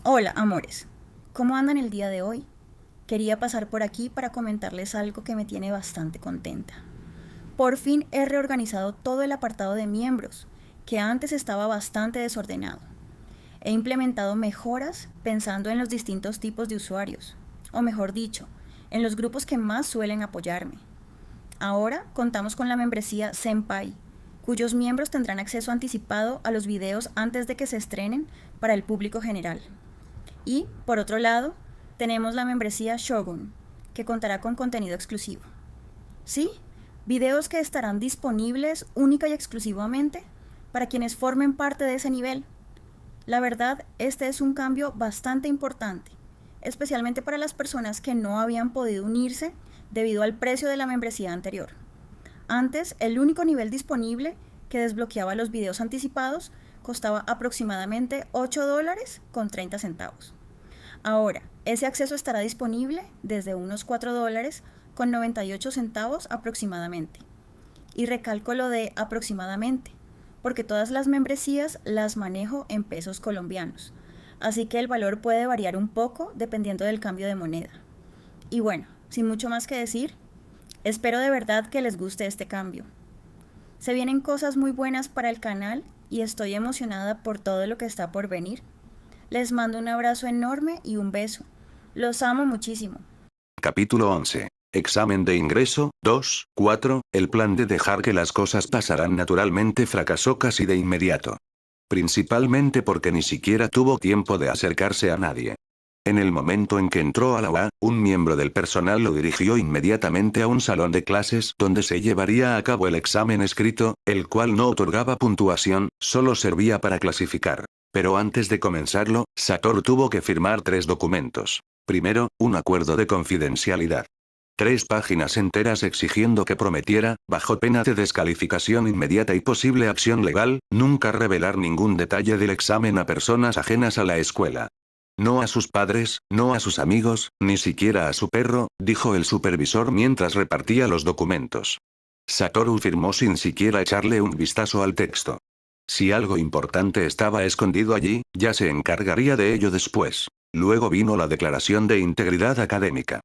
Hola, amores. ¿Cómo andan el día de hoy? Quería pasar por aquí para comentarles algo que me tiene bastante contenta. Por fin he reorganizado todo el apartado de miembros, que antes estaba bastante desordenado. He implementado mejoras pensando en los distintos tipos de usuarios, o mejor dicho, en los grupos que más suelen apoyarme. Ahora contamos con la membresía Senpai, cuyos miembros tendrán acceso anticipado a los videos antes de que se estrenen para el público general. Y, por otro lado, tenemos la membresía Shogun, que contará con contenido exclusivo. ¿Sí? Videos que estarán disponibles única y exclusivamente para quienes formen parte de ese nivel. La verdad, este es un cambio bastante importante, especialmente para las personas que no habían podido unirse debido al precio de la membresía anterior. Antes, el único nivel disponible que desbloqueaba los videos anticipados costaba aproximadamente $8 con 30 centavos. Ahora, ese acceso estará disponible desde unos $4 con 98 centavos aproximadamente. Y recalco lo de aproximadamente, porque todas las membresías las manejo en pesos colombianos, así que el valor puede variar un poco dependiendo del cambio de moneda. Y bueno, sin mucho más que decir, espero de verdad que les guste este cambio. Se vienen cosas muy buenas para el canal y estoy emocionada por todo lo que está por venir. Les mando un abrazo enorme y un beso. Los amo muchísimo. Capítulo 11. Examen de ingreso, 2, 4. El plan de dejar que las cosas pasarán naturalmente fracasó casi de inmediato. Principalmente porque ni siquiera tuvo tiempo de acercarse a nadie. En el momento en que entró a la UA, un miembro del personal lo dirigió inmediatamente a un salón de clases donde se llevaría a cabo el examen escrito, el cual no otorgaba puntuación, solo servía para clasificar. Pero antes de comenzarlo, Satoru tuvo que firmar 3 documentos. Primero, un acuerdo de confidencialidad. 3 páginas enteras exigiendo que prometiera, bajo pena de descalificación inmediata y posible acción legal, nunca revelar ningún detalle del examen a personas ajenas a la escuela. No a sus padres, no a sus amigos, ni siquiera a su perro, dijo el supervisor mientras repartía los documentos. Satoru firmó sin siquiera echarle un vistazo al texto. Si algo importante estaba escondido allí, ya se encargaría de ello después. Luego vino la declaración de integridad académica.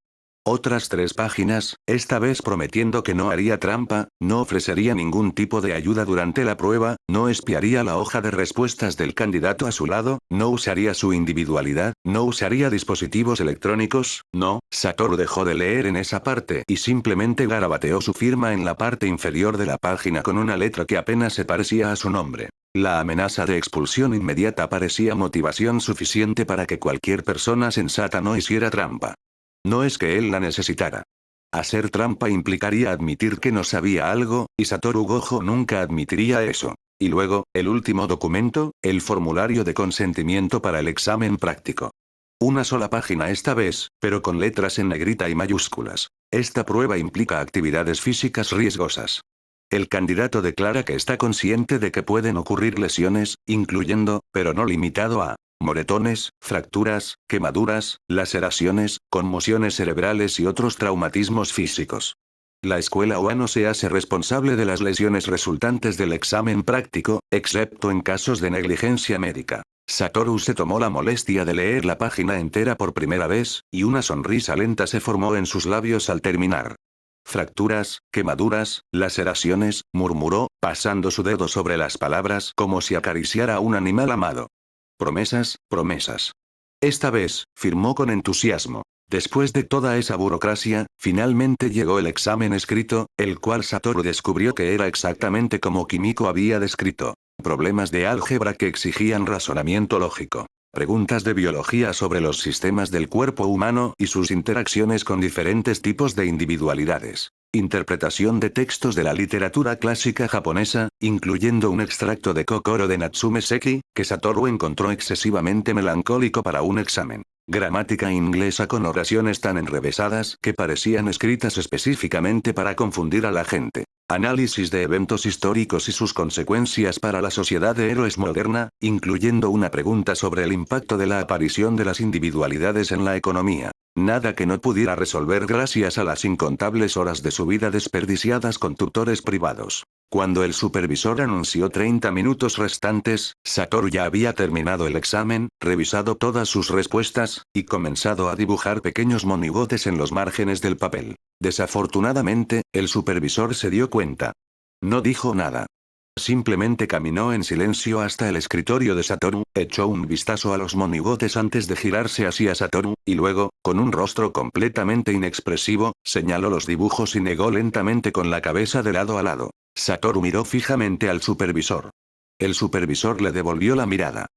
Otras 3 páginas, esta vez prometiendo que no haría trampa, no ofrecería ningún tipo de ayuda durante la prueba, no espiaría la hoja de respuestas del candidato a su lado, no usaría su individualidad, no usaría dispositivos electrónicos, no. Satoru dejó de leer en esa parte y simplemente garabateó su firma en la parte inferior de la página con una letra que apenas se parecía a su nombre. La amenaza de expulsión inmediata parecía motivación suficiente para que cualquier persona sensata no hiciera trampa. No es que él la necesitara. Hacer trampa implicaría admitir que no sabía algo, y Satoru Gojo nunca admitiría eso. Y luego, el último documento, el formulario de consentimiento para el examen práctico. Una sola página esta vez, pero con letras en negrita y mayúsculas. Esta prueba implica actividades físicas riesgosas. El candidato declara que está consciente de que pueden ocurrir lesiones, incluyendo, pero no limitado a, moretones, fracturas, quemaduras, laceraciones, conmociones cerebrales y otros traumatismos físicos. La escuela OA no se hace responsable de las lesiones resultantes del examen práctico, excepto en casos de negligencia médica. Satoru se tomó la molestia de leer la página entera por primera vez, y una sonrisa lenta se formó en sus labios al terminar. Fracturas, quemaduras, laceraciones, murmuró, pasando su dedo sobre las palabras como si acariciara a un animal amado. Promesas, promesas. Esta vez, firmó con entusiasmo. Después de toda esa burocracia, finalmente llegó el examen escrito, el cual Satoru descubrió que era exactamente como Kimiko había descrito. Problemas de álgebra que exigían razonamiento lógico. Preguntas de biología sobre los sistemas del cuerpo humano y sus interacciones con diferentes tipos de individualidades. Interpretación de textos de la literatura clásica japonesa, incluyendo un extracto de Kokoro de Natsume Seki, que Satoru encontró excesivamente melancólico para un examen. Gramática inglesa con oraciones tan enrevesadas que parecían escritas específicamente para confundir a la gente. Análisis de eventos históricos y sus consecuencias para la sociedad de héroes moderna, incluyendo una pregunta sobre el impacto de la aparición de las individualidades en la economía. Nada que no pudiera resolver gracias a las incontables horas de su vida desperdiciadas con tutores privados. Cuando el supervisor anunció 30 minutos restantes, Satoru ya había terminado el examen, revisado todas sus respuestas, y comenzado a dibujar pequeños monigotes en los márgenes del papel. Desafortunadamente, el supervisor se dio cuenta. No dijo nada. Simplemente caminó en silencio hasta el escritorio de Satoru, echó un vistazo a los monigotes antes de girarse hacia Satoru, y luego, con un rostro completamente inexpresivo, señaló los dibujos y negó lentamente con la cabeza de lado a lado. Satoru miró fijamente al supervisor. El supervisor le devolvió la mirada.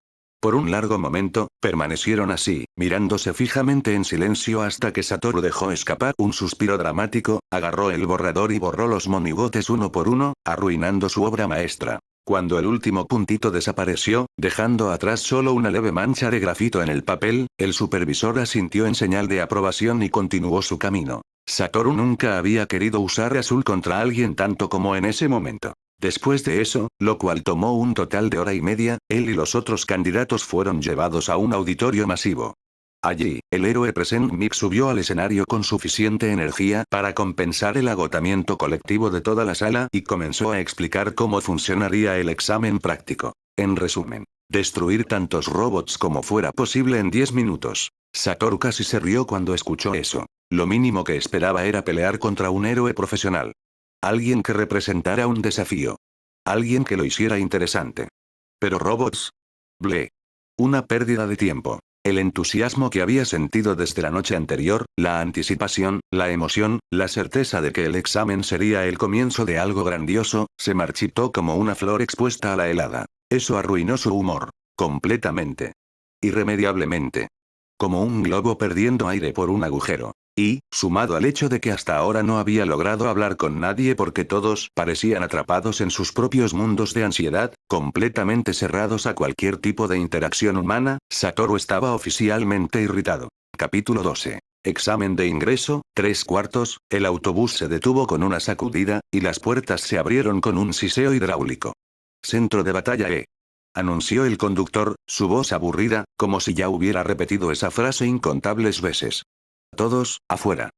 Por un largo momento, permanecieron así, mirándose fijamente en silencio hasta que Satoru dejó escapar un suspiro dramático, agarró el borrador y borró los monigotes uno por uno, arruinando su obra maestra. Cuando el último puntito desapareció, dejando atrás solo una leve mancha de grafito en el papel, el supervisor asintió en señal de aprobación y continuó su camino. Satoru nunca había querido usar azul contra alguien tanto como en ese momento. Después de eso, lo cual tomó un total de hora y media, él y los otros candidatos fueron llevados a un auditorio masivo. Allí, el héroe Present Mic subió al escenario con suficiente energía para compensar el agotamiento colectivo de toda la sala y comenzó a explicar cómo funcionaría el examen práctico. En resumen, destruir tantos robots como fuera posible en 10 minutos. Satoru casi se rió cuando escuchó eso. Lo mínimo que esperaba era pelear contra un héroe profesional. Alguien que representara un desafío. Alguien que lo hiciera interesante. Pero robots. Ble. Una pérdida de tiempo. El entusiasmo que había sentido desde la noche anterior, la anticipación, la emoción, la certeza de que el examen sería el comienzo de algo grandioso, se marchitó como una flor expuesta a la helada. Eso arruinó su humor. Completamente. Irremediablemente. Como un globo perdiendo aire por un agujero. Y, sumado al hecho de que hasta ahora no había logrado hablar con nadie porque todos parecían atrapados en sus propios mundos de ansiedad, completamente cerrados a cualquier tipo de interacción humana, Satoru estaba oficialmente irritado. Capítulo 12. Examen de ingreso, 3/4, el autobús se detuvo con una sacudida, y las puertas se abrieron con un siseo hidráulico. Centro de batalla anunció el conductor, su voz aburrida, como si ya hubiera repetido esa frase incontables veces. Todos, afuera.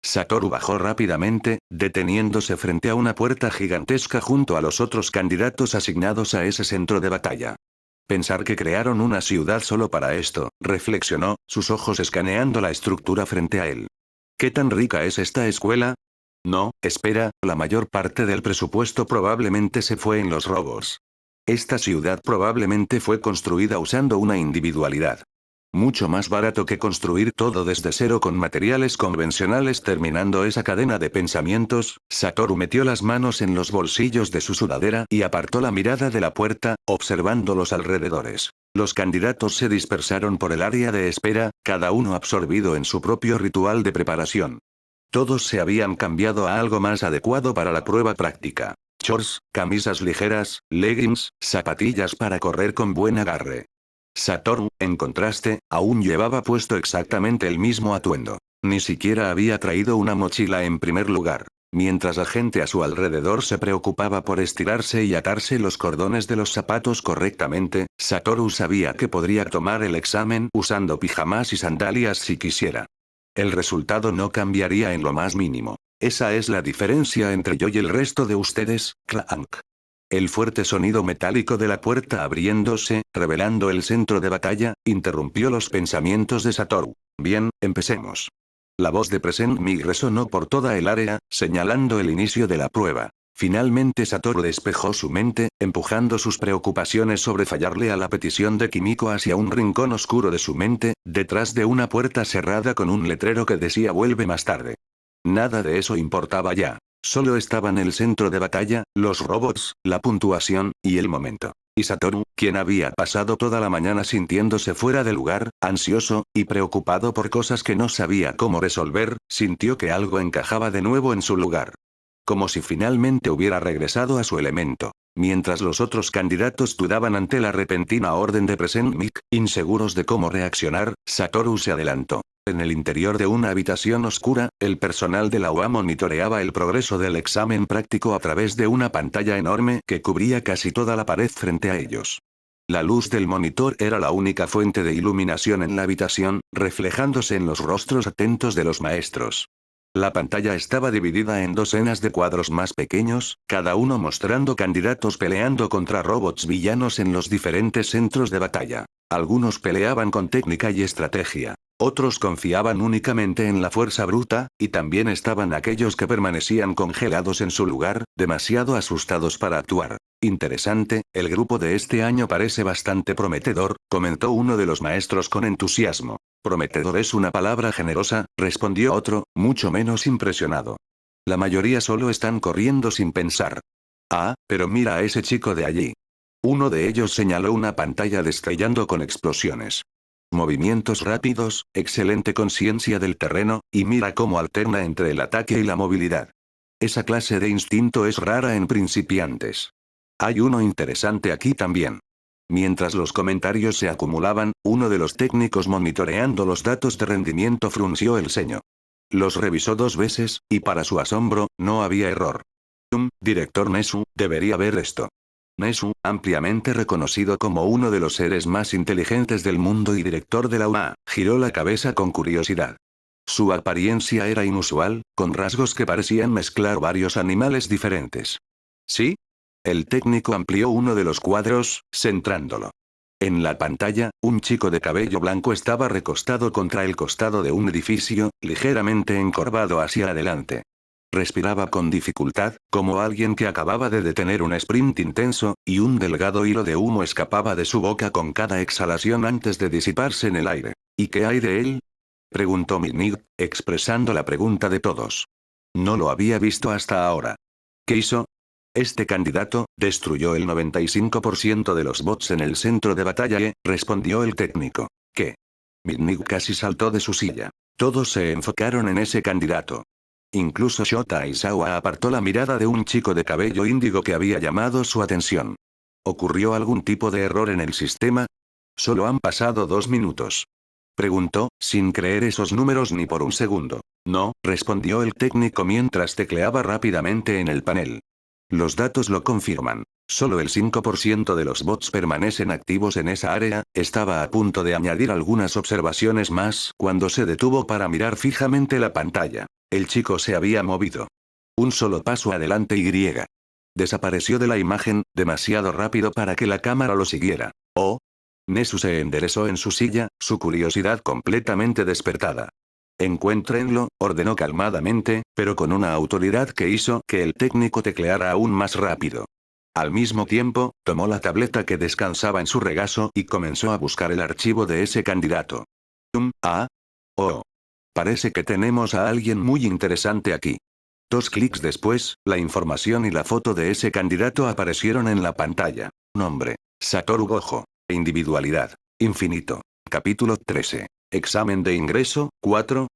Satoru bajó rápidamente, deteniéndose frente a una puerta gigantesca junto a los otros candidatos asignados a ese centro de batalla. Pensar que crearon una ciudad solo para esto, reflexionó, sus ojos escaneando la estructura frente a él. ¿Qué tan rica es esta escuela? No, espera, la mayor parte del presupuesto probablemente se fue en los robos. Esta ciudad probablemente fue construida usando una individualidad. Mucho más barato que construir todo desde cero con materiales convencionales. Terminando esa cadena de pensamientos, Satoru metió las manos en los bolsillos de su sudadera y apartó la mirada de la puerta, observando los alrededores. Los candidatos se dispersaron por el área de espera, cada uno absorbido en su propio ritual de preparación. Todos se habían cambiado a algo más adecuado para la prueba práctica. Shorts, camisas ligeras, leggings, zapatillas para correr con buen agarre. Satoru, en contraste, aún llevaba puesto exactamente el mismo atuendo. Ni siquiera había traído una mochila en primer lugar. Mientras la gente a su alrededor se preocupaba por estirarse y atarse los cordones de los zapatos correctamente, Satoru sabía que podría tomar el examen usando pijamas y sandalias si quisiera. El resultado no cambiaría en lo más mínimo. Esa es la diferencia entre yo y el resto de ustedes, clank. El fuerte sonido metálico de la puerta abriéndose, revelando el centro de batalla, interrumpió los pensamientos de Satoru. Bien, empecemos. La voz de Present Mic resonó por toda el área, señalando el inicio de la prueba. Finalmente Satoru despejó su mente, empujando sus preocupaciones sobre fallarle a la petición de Kimiko hacia un rincón oscuro de su mente, detrás de una puerta cerrada con un letrero que decía vuelve más tarde. Nada de eso importaba ya. Solo estaban el centro de batalla, los robots, la puntuación, y el momento. Y Satoru, quien había pasado toda la mañana sintiéndose fuera de lugar, ansioso, y preocupado por cosas que no sabía cómo resolver, sintió que algo encajaba de nuevo en su lugar. Como si finalmente hubiera regresado a su elemento. Mientras los otros candidatos dudaban ante la repentina orden de Present Mic, inseguros de cómo reaccionar, Satoru se adelantó. En el interior de una habitación oscura, el personal de la UA monitoreaba el progreso del examen práctico a través de una pantalla enorme que cubría casi toda la pared frente a ellos. La luz del monitor era la única fuente de iluminación en la habitación, reflejándose en los rostros atentos de los maestros. La pantalla estaba dividida en docenas de cuadros más pequeños, cada uno mostrando candidatos peleando contra robots villanos en los diferentes centros de batalla. Algunos peleaban con técnica y estrategia. Otros confiaban únicamente en la fuerza bruta, y también estaban aquellos que permanecían congelados en su lugar, demasiado asustados para actuar. Interesante, el grupo de este año parece bastante prometedor, comentó uno de los maestros con entusiasmo. Prometedor es una palabra generosa, respondió otro, mucho menos impresionado. La mayoría solo están corriendo sin pensar. Ah, pero mira a ese chico de allí. Uno de ellos señaló una pantalla destellando con explosiones. Movimientos rápidos, excelente conciencia del terreno, y mira cómo alterna entre el ataque y la movilidad. Esa clase de instinto es rara en principiantes. Hay uno interesante aquí también. Mientras los comentarios se acumulaban, uno de los técnicos monitoreando los datos de rendimiento frunció el ceño. Los revisó 2 veces, y para su asombro, no había error. Director Nesu, debería ver esto. Nesu, ampliamente reconocido como uno de los seres más inteligentes del mundo y director de la UA, giró la cabeza con curiosidad. Su apariencia era inusual, con rasgos que parecían mezclar varios animales diferentes. ¿Sí? El técnico amplió uno de los cuadros, centrándolo. En la pantalla, un chico de cabello blanco estaba recostado contra el costado de un edificio, ligeramente encorvado hacia adelante. Respiraba con dificultad, como alguien que acababa de detener un sprint intenso, y un delgado hilo de humo escapaba de su boca con cada exhalación antes de disiparse en el aire. ¿Y qué hay de él? Preguntó Minnig, expresando la pregunta de todos. No lo había visto hasta ahora. ¿Qué hizo? Este candidato destruyó el 95% de los bots en el centro de batalla, respondió el técnico. ¿Qué? Minnig casi saltó de su silla. Todos se enfocaron en ese candidato. Incluso Shota Aizawa apartó la mirada de un chico de cabello índigo que había llamado su atención. ¿Ocurrió algún tipo de error en el sistema? Solo han pasado 2 minutos. Preguntó, sin creer esos números ni por un segundo. No, respondió el técnico mientras tecleaba rápidamente en el panel. Los datos lo confirman. Solo el 5% de los bots permanecen activos en esa área. Estaba a punto de añadir algunas observaciones más cuando se detuvo para mirar fijamente la pantalla. El chico se había movido. Un solo paso adelante y desapareció de la imagen, demasiado rápido para que la cámara lo siguiera. Oh. Nesu se enderezó en su silla, su curiosidad completamente despertada. Encuéntrenlo, ordenó calmadamente, pero con una autoridad que hizo que el técnico tecleara aún más rápido. Al mismo tiempo, tomó la tableta que descansaba en su regazo y comenzó a buscar el archivo de ese candidato. Oh. Parece que tenemos a alguien muy interesante aquí. 2 clics después, la información y la foto de ese candidato aparecieron en la pantalla. Nombre: Satoru Gojo. Individualidad: infinito. Capítulo 13. Examen de ingreso, 4,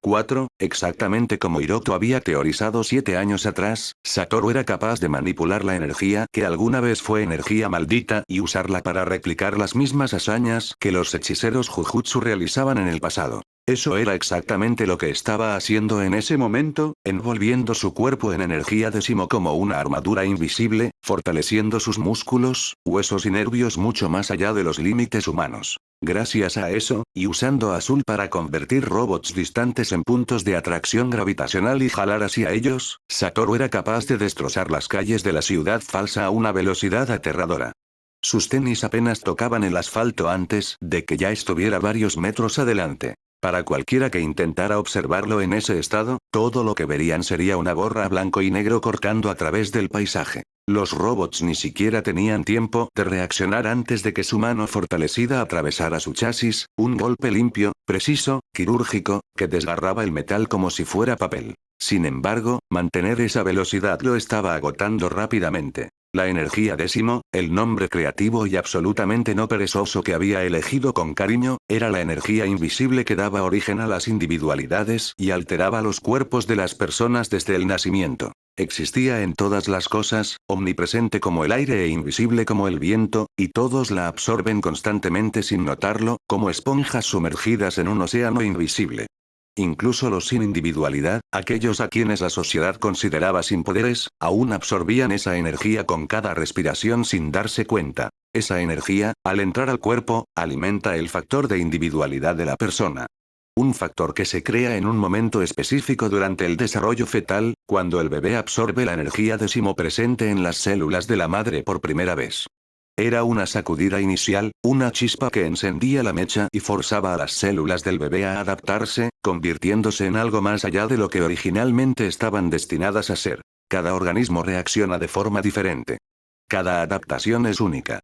exactamente como Hiroto había teorizado 7 años atrás, Satoru era capaz de manipular la energía que alguna vez fue energía maldita y usarla para replicar las mismas hazañas que los hechiceros Jujutsu realizaban en el pasado. Eso era exactamente lo que estaba haciendo en ese momento, envolviendo su cuerpo en energía décimo como una armadura invisible, fortaleciendo sus músculos, huesos y nervios mucho más allá de los límites humanos. Gracias a eso, y usando Azul para convertir robots distantes en puntos de atracción gravitacional y jalar hacia ellos, Satoru era capaz de destrozar las calles de la ciudad falsa a una velocidad aterradora. Sus tenis apenas tocaban el asfalto antes de que ya estuviera varios metros adelante. Para cualquiera que intentara observarlo en ese estado, todo lo que verían sería una gorra blanco y negro cortando a través del paisaje. Los robots ni siquiera tenían tiempo de reaccionar antes de que su mano fortalecida atravesara su chasis, un golpe limpio, preciso, quirúrgico, que desgarraba el metal como si fuera papel. Sin embargo, mantener esa velocidad lo estaba agotando rápidamente. La energía décimo, el nombre creativo y absolutamente no perezoso que había elegido con cariño, era la energía invisible que daba origen a las individualidades y alteraba los cuerpos de las personas desde el nacimiento. Existía en todas las cosas, omnipresente como el aire e invisible como el viento, y todos la absorben constantemente sin notarlo, como esponjas sumergidas en un océano invisible. Incluso los sin individualidad, aquellos a quienes la sociedad consideraba sin poderes, aún absorbían esa energía con cada respiración sin darse cuenta. Esa energía, al entrar al cuerpo, alimenta el factor de individualidad de la persona. Un factor que se crea en un momento específico durante el desarrollo fetal, cuando el bebé absorbe la energía décimo presente en las células de la madre por primera vez. Era una sacudida inicial, una chispa que encendía la mecha y forzaba a las células del bebé a adaptarse, convirtiéndose en algo más allá de lo que originalmente estaban destinadas a ser. Cada organismo reacciona de forma diferente. Cada adaptación es única.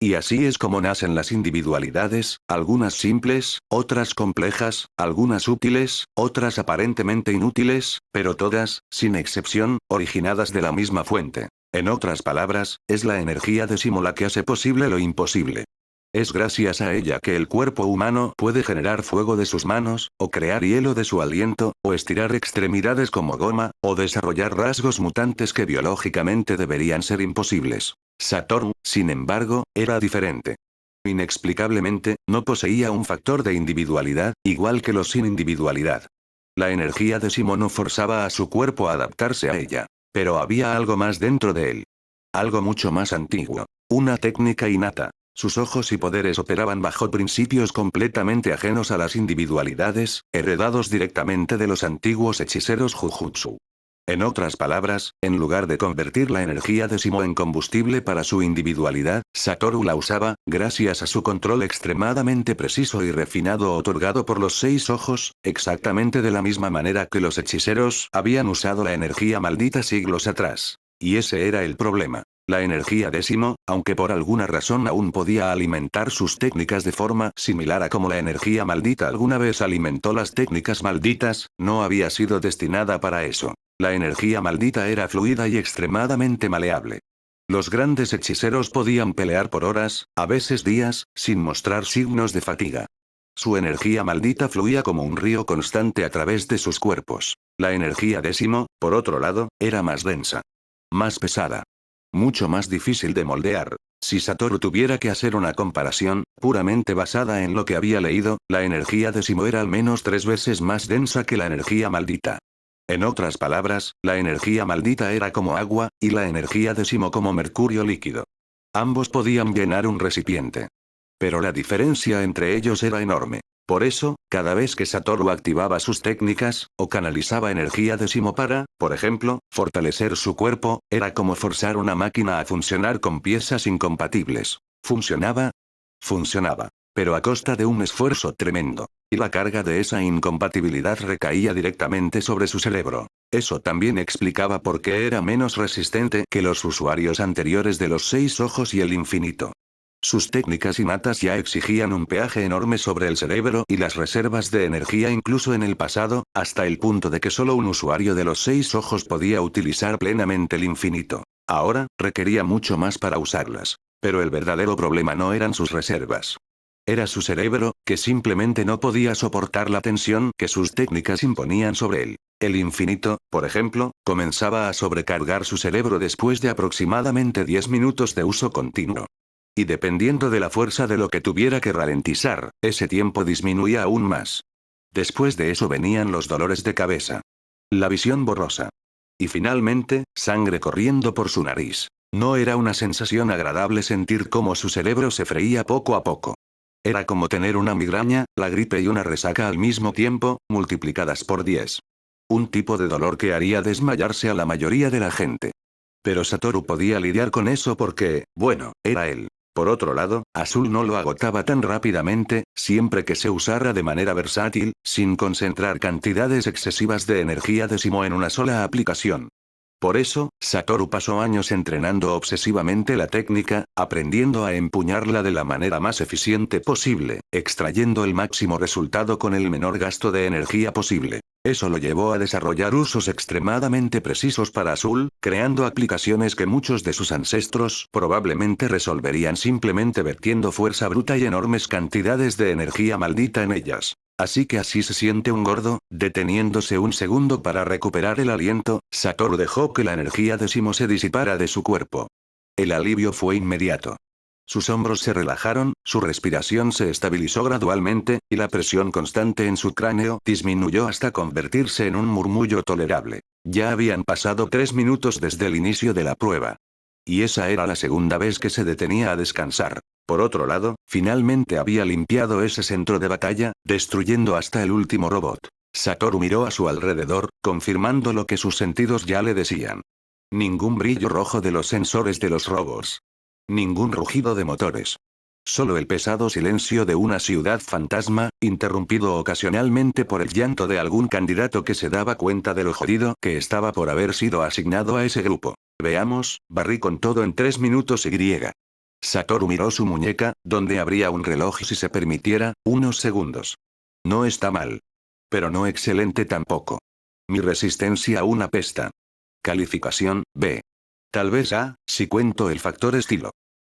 Y así es como nacen las individualidades, algunas simples, otras complejas, algunas útiles, otras aparentemente inútiles, pero todas, sin excepción, originadas de la misma fuente. En otras palabras, es la energía décimo la que hace posible lo imposible. Es gracias a ella que el cuerpo humano puede generar fuego de sus manos, o crear hielo de su aliento, o estirar extremidades como goma, o desarrollar rasgos mutantes que biológicamente deberían ser imposibles. Satoru, sin embargo, era diferente. Inexplicablemente, no poseía un factor de individualidad, igual que los sin individualidad. La energía décimo no forzaba a su cuerpo a adaptarse a ella. Pero había algo más dentro de él. Algo mucho más antiguo. Una técnica innata. Sus ojos y poderes operaban bajo principios completamente ajenos a las individualidades, heredados directamente de los antiguos hechiceros Jujutsu. En otras palabras, en lugar de convertir la energía décimo en combustible para su individualidad, Satoru la usaba, gracias a su control extremadamente preciso y refinado otorgado por los 6 ojos, exactamente de la misma manera que los hechiceros habían usado la energía maldita siglos atrás. Y ese era el problema. La energía décimo, aunque por alguna razón aún podía alimentar sus técnicas de forma similar a como la energía maldita alguna vez alimentó las técnicas malditas, no había sido destinada para eso. La energía maldita era fluida y extremadamente maleable. Los grandes hechiceros podían pelear por horas, a veces días, sin mostrar signos de fatiga. Su energía maldita fluía como un río constante a través de sus cuerpos. La energía décimo, por otro lado, era más densa. Más pesada. Mucho más difícil de moldear. Si Satoru tuviera que hacer una comparación, puramente basada en lo que había leído, la energía décimo era al menos 3 veces más densa que la energía maldita. En otras palabras, la energía maldita era como agua, y la energía décimo como mercurio líquido. Ambos podían llenar un recipiente. Pero la diferencia entre ellos era enorme. Por eso, cada vez que Satoru activaba sus técnicas, o canalizaba energía décimo para, por ejemplo, fortalecer su cuerpo, era como forzar una máquina a funcionar con piezas incompatibles. ¿Funcionaba? Funcionaba. Pero a costa de un esfuerzo tremendo. Y la carga de esa incompatibilidad recaía directamente sobre su cerebro. Eso también explicaba por qué era menos resistente que los usuarios anteriores de los 6 ojos y el infinito. Sus técnicas innatas ya exigían un peaje enorme sobre el cerebro y las reservas de energía incluso en el pasado, hasta el punto de que solo un usuario de los 6 ojos podía utilizar plenamente el infinito. Ahora, requería mucho más para usarlas. Pero el verdadero problema no eran sus reservas. Era su cerebro, que simplemente no podía soportar la tensión que sus técnicas imponían sobre él. El infinito, por ejemplo, comenzaba a sobrecargar su cerebro después de aproximadamente 10 minutos de uso continuo. Y dependiendo de la fuerza de lo que tuviera que ralentizar, ese tiempo disminuía aún más. Después de eso venían los dolores de cabeza. La visión borrosa. Y finalmente, sangre corriendo por su nariz. No era una sensación agradable sentir cómo su cerebro se freía poco a poco. Era como tener una migraña, la gripe y una resaca al mismo tiempo, multiplicadas por 10. Un tipo de dolor que haría desmayarse a la mayoría de la gente. Pero Satoru podía lidiar con eso porque, bueno, era él. Por otro lado, Azul no lo agotaba tan rápidamente, siempre que se usara de manera versátil, sin concentrar cantidades excesivas de energía décimo en una sola aplicación. Por eso, Satoru pasó años entrenando obsesivamente la técnica, aprendiendo a empuñarla de la manera más eficiente posible, extrayendo el máximo resultado con el menor gasto de energía posible. Eso lo llevó a desarrollar usos extremadamente precisos para Azul, creando aplicaciones que muchos de sus ancestros probablemente resolverían simplemente vertiendo fuerza bruta y enormes cantidades de energía maldita en ellas. Así que así se siente un gordo, deteniéndose un segundo para recuperar el aliento, Satoru dejó que la energía décimo se disipara de su cuerpo. El alivio fue inmediato. Sus hombros se relajaron, su respiración se estabilizó gradualmente, y la presión constante en su cráneo disminuyó hasta convertirse en un murmullo tolerable. Ya habían pasado 3 minutos desde el inicio de la prueba. Y esa era la segunda vez que se detenía a descansar. Por otro lado, finalmente había limpiado ese centro de batalla, destruyendo hasta el último robot. Satoru miró a su alrededor, confirmando lo que sus sentidos ya le decían. Ningún brillo rojo de los sensores de los robots. Ningún rugido de motores. Solo el pesado silencio de una ciudad fantasma, interrumpido ocasionalmente por el llanto de algún candidato que se daba cuenta de lo jodido que estaba por haber sido asignado a ese grupo. Veamos, barrí con todo en 3 minutos y. Satoru miró su muñeca, donde habría un reloj si se permitiera, unos segundos. No está mal. Pero no excelente tampoco. Mi resistencia aún apesta. Calificación, B. Tal vez A, si cuento el factor estilo.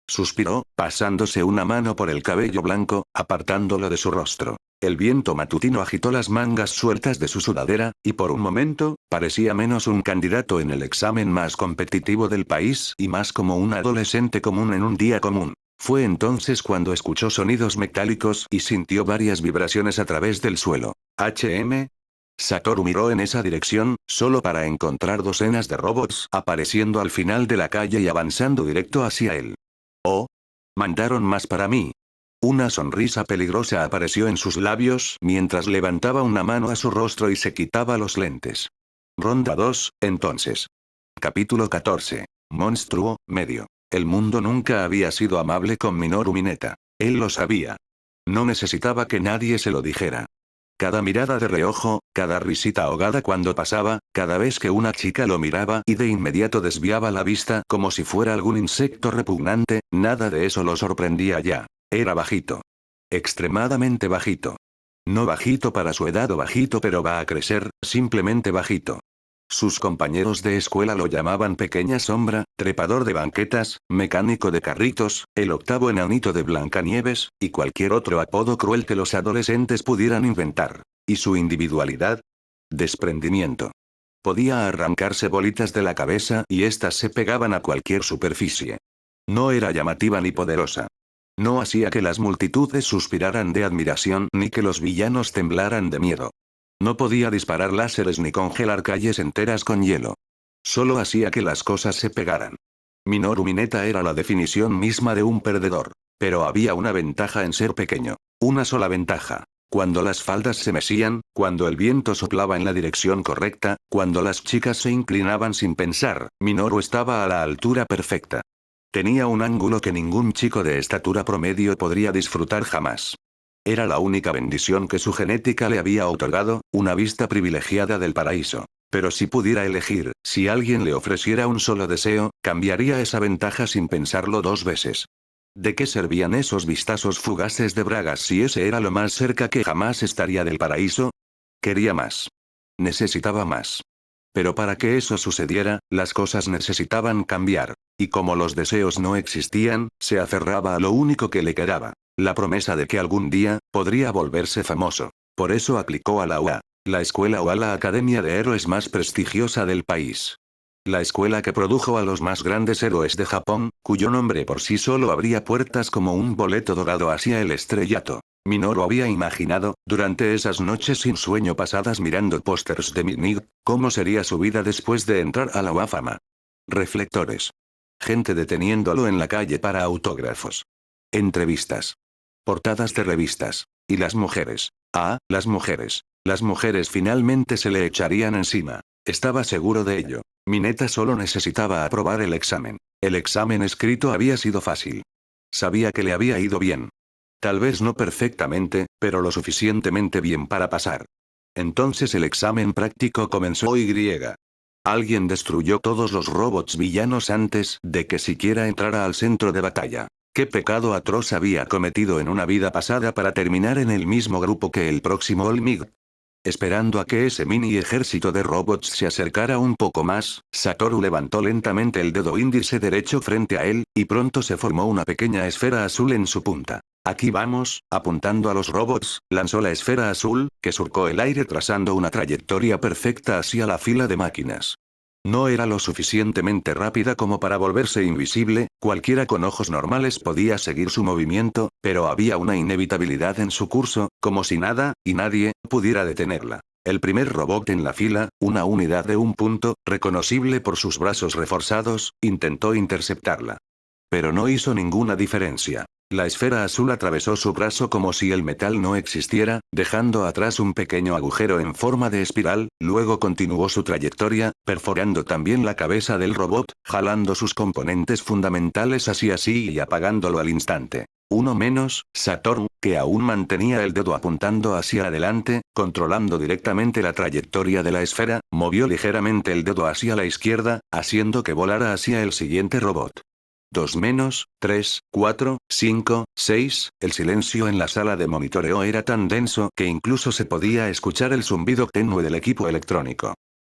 Suspiró, pasándose una mano por el cabello blanco, apartándolo de su rostro. El viento matutino agitó las mangas sueltas de su sudadera, y por un momento, parecía menos un candidato en el examen más competitivo del país y más como un adolescente común en un día común. Fue entonces cuando escuchó sonidos metálicos y sintió varias vibraciones a través del suelo. HM. Satoru miró en esa dirección, solo para encontrar docenas de robots apareciendo al final de la calle y avanzando directo hacia él. Oh. Mandaron más para mí. Una sonrisa peligrosa apareció en sus labios mientras levantaba una mano a su rostro y se quitaba los lentes. Ronda 2, entonces. Capítulo 14. Monstruo, medio. El mundo nunca había sido amable con Minoru Mineta. Él lo sabía. No necesitaba que nadie se lo dijera. Cada mirada de reojo, cada risita ahogada cuando pasaba, cada vez que una chica lo miraba y de inmediato desviaba la vista como si fuera algún insecto repugnante, nada de eso lo sorprendía ya. Era bajito. Extremadamente bajito. No bajito para su edad o bajito pero va a crecer, simplemente bajito. Sus compañeros de escuela lo llamaban pequeña sombra, trepador de banquetas, mecánico de carritos, el octavo enanito de Blancanieves, y cualquier otro apodo cruel que los adolescentes pudieran inventar. ¿Y su individualidad? Desprendimiento. Podía arrancarse bolitas de la cabeza y éstas se pegaban a cualquier superficie. No era llamativa ni poderosa. No hacía que las multitudes suspiraran de admiración ni que los villanos temblaran de miedo. No podía disparar láseres ni congelar calles enteras con hielo. Solo hacía que las cosas se pegaran. Minoru Mineta era la definición misma de un perdedor. Pero había una ventaja en ser pequeño. Una sola ventaja. Cuando las faldas se mecían, cuando el viento soplaba en la dirección correcta, cuando las chicas se inclinaban sin pensar, Minoru estaba a la altura perfecta. Tenía un ángulo que ningún chico de estatura promedio podría disfrutar jamás. Era la única bendición que su genética le había otorgado, una vista privilegiada del paraíso. Pero si pudiera elegir, si alguien le ofreciera un solo deseo, cambiaría esa ventaja sin pensarlo 2 veces. ¿De qué servían esos vistazos fugaces de bragas si ese era lo más cerca que jamás estaría del paraíso? Quería más. Necesitaba más. Pero para que eso sucediera, las cosas necesitaban cambiar. Y como los deseos no existían, se aferraba a lo único que le quedaba. La promesa de que algún día, podría volverse famoso. Por eso aplicó a la UA, la escuela o a la academia de héroes más prestigiosa del país. La escuela que produjo a los más grandes héroes de Japón, cuyo nombre por sí solo abría puertas como un boleto dorado hacia el estrellato. Minoru había imaginado, durante esas noches sin sueño pasadas mirando pósters de Minid, cómo sería su vida después de entrar a la UAFAMA. Reflectores. Gente deteniéndolo en la calle para autógrafos. Entrevistas. Portadas de revistas. Y las mujeres. Ah, las mujeres. Las mujeres finalmente se le echarían encima. Estaba seguro de ello. Mineta solo necesitaba aprobar el examen. El examen escrito había sido fácil. Sabía que le había ido bien. Tal vez no perfectamente, pero lo suficientemente bien para pasar. Entonces el examen práctico comenzó y. Alguien destruyó todos los robots villanos antes de que siquiera entrara al centro de batalla. ¿Qué pecado atroz había cometido en una vida pasada para terminar en el mismo grupo que el próximo Olmig? Esperando a que ese mini ejército de robots se acercara un poco más, Satoru levantó lentamente el dedo índice derecho frente a él, y pronto se formó una pequeña esfera azul en su punta. Aquí vamos, apuntando a los robots, lanzó la esfera azul, que surcó el aire trazando una trayectoria perfecta hacia la fila de máquinas. No era lo suficientemente rápida como para volverse invisible, cualquiera con ojos normales podía seguir su movimiento, pero había una inevitabilidad en su curso, como si nada, y nadie, pudiera detenerla. El primer robot en la fila, una unidad de un punto, reconocible por sus brazos reforzados, intentó interceptarla. Pero no hizo ninguna diferencia. La esfera azul atravesó su brazo como si el metal no existiera, dejando atrás un pequeño agujero en forma de espiral, luego continuó su trayectoria, perforando también la cabeza del robot, jalando sus componentes fundamentales hacia sí y apagándolo al instante. Uno menos, Satoru, que aún mantenía el dedo apuntando hacia adelante, controlando directamente la trayectoria de la esfera, movió ligeramente el dedo hacia la izquierda, haciendo que volara hacia el siguiente robot. 2 menos, 3, 4, 5, 6, el silencio en la sala de monitoreo era tan denso que incluso se podía escuchar el zumbido tenue del equipo electrónico.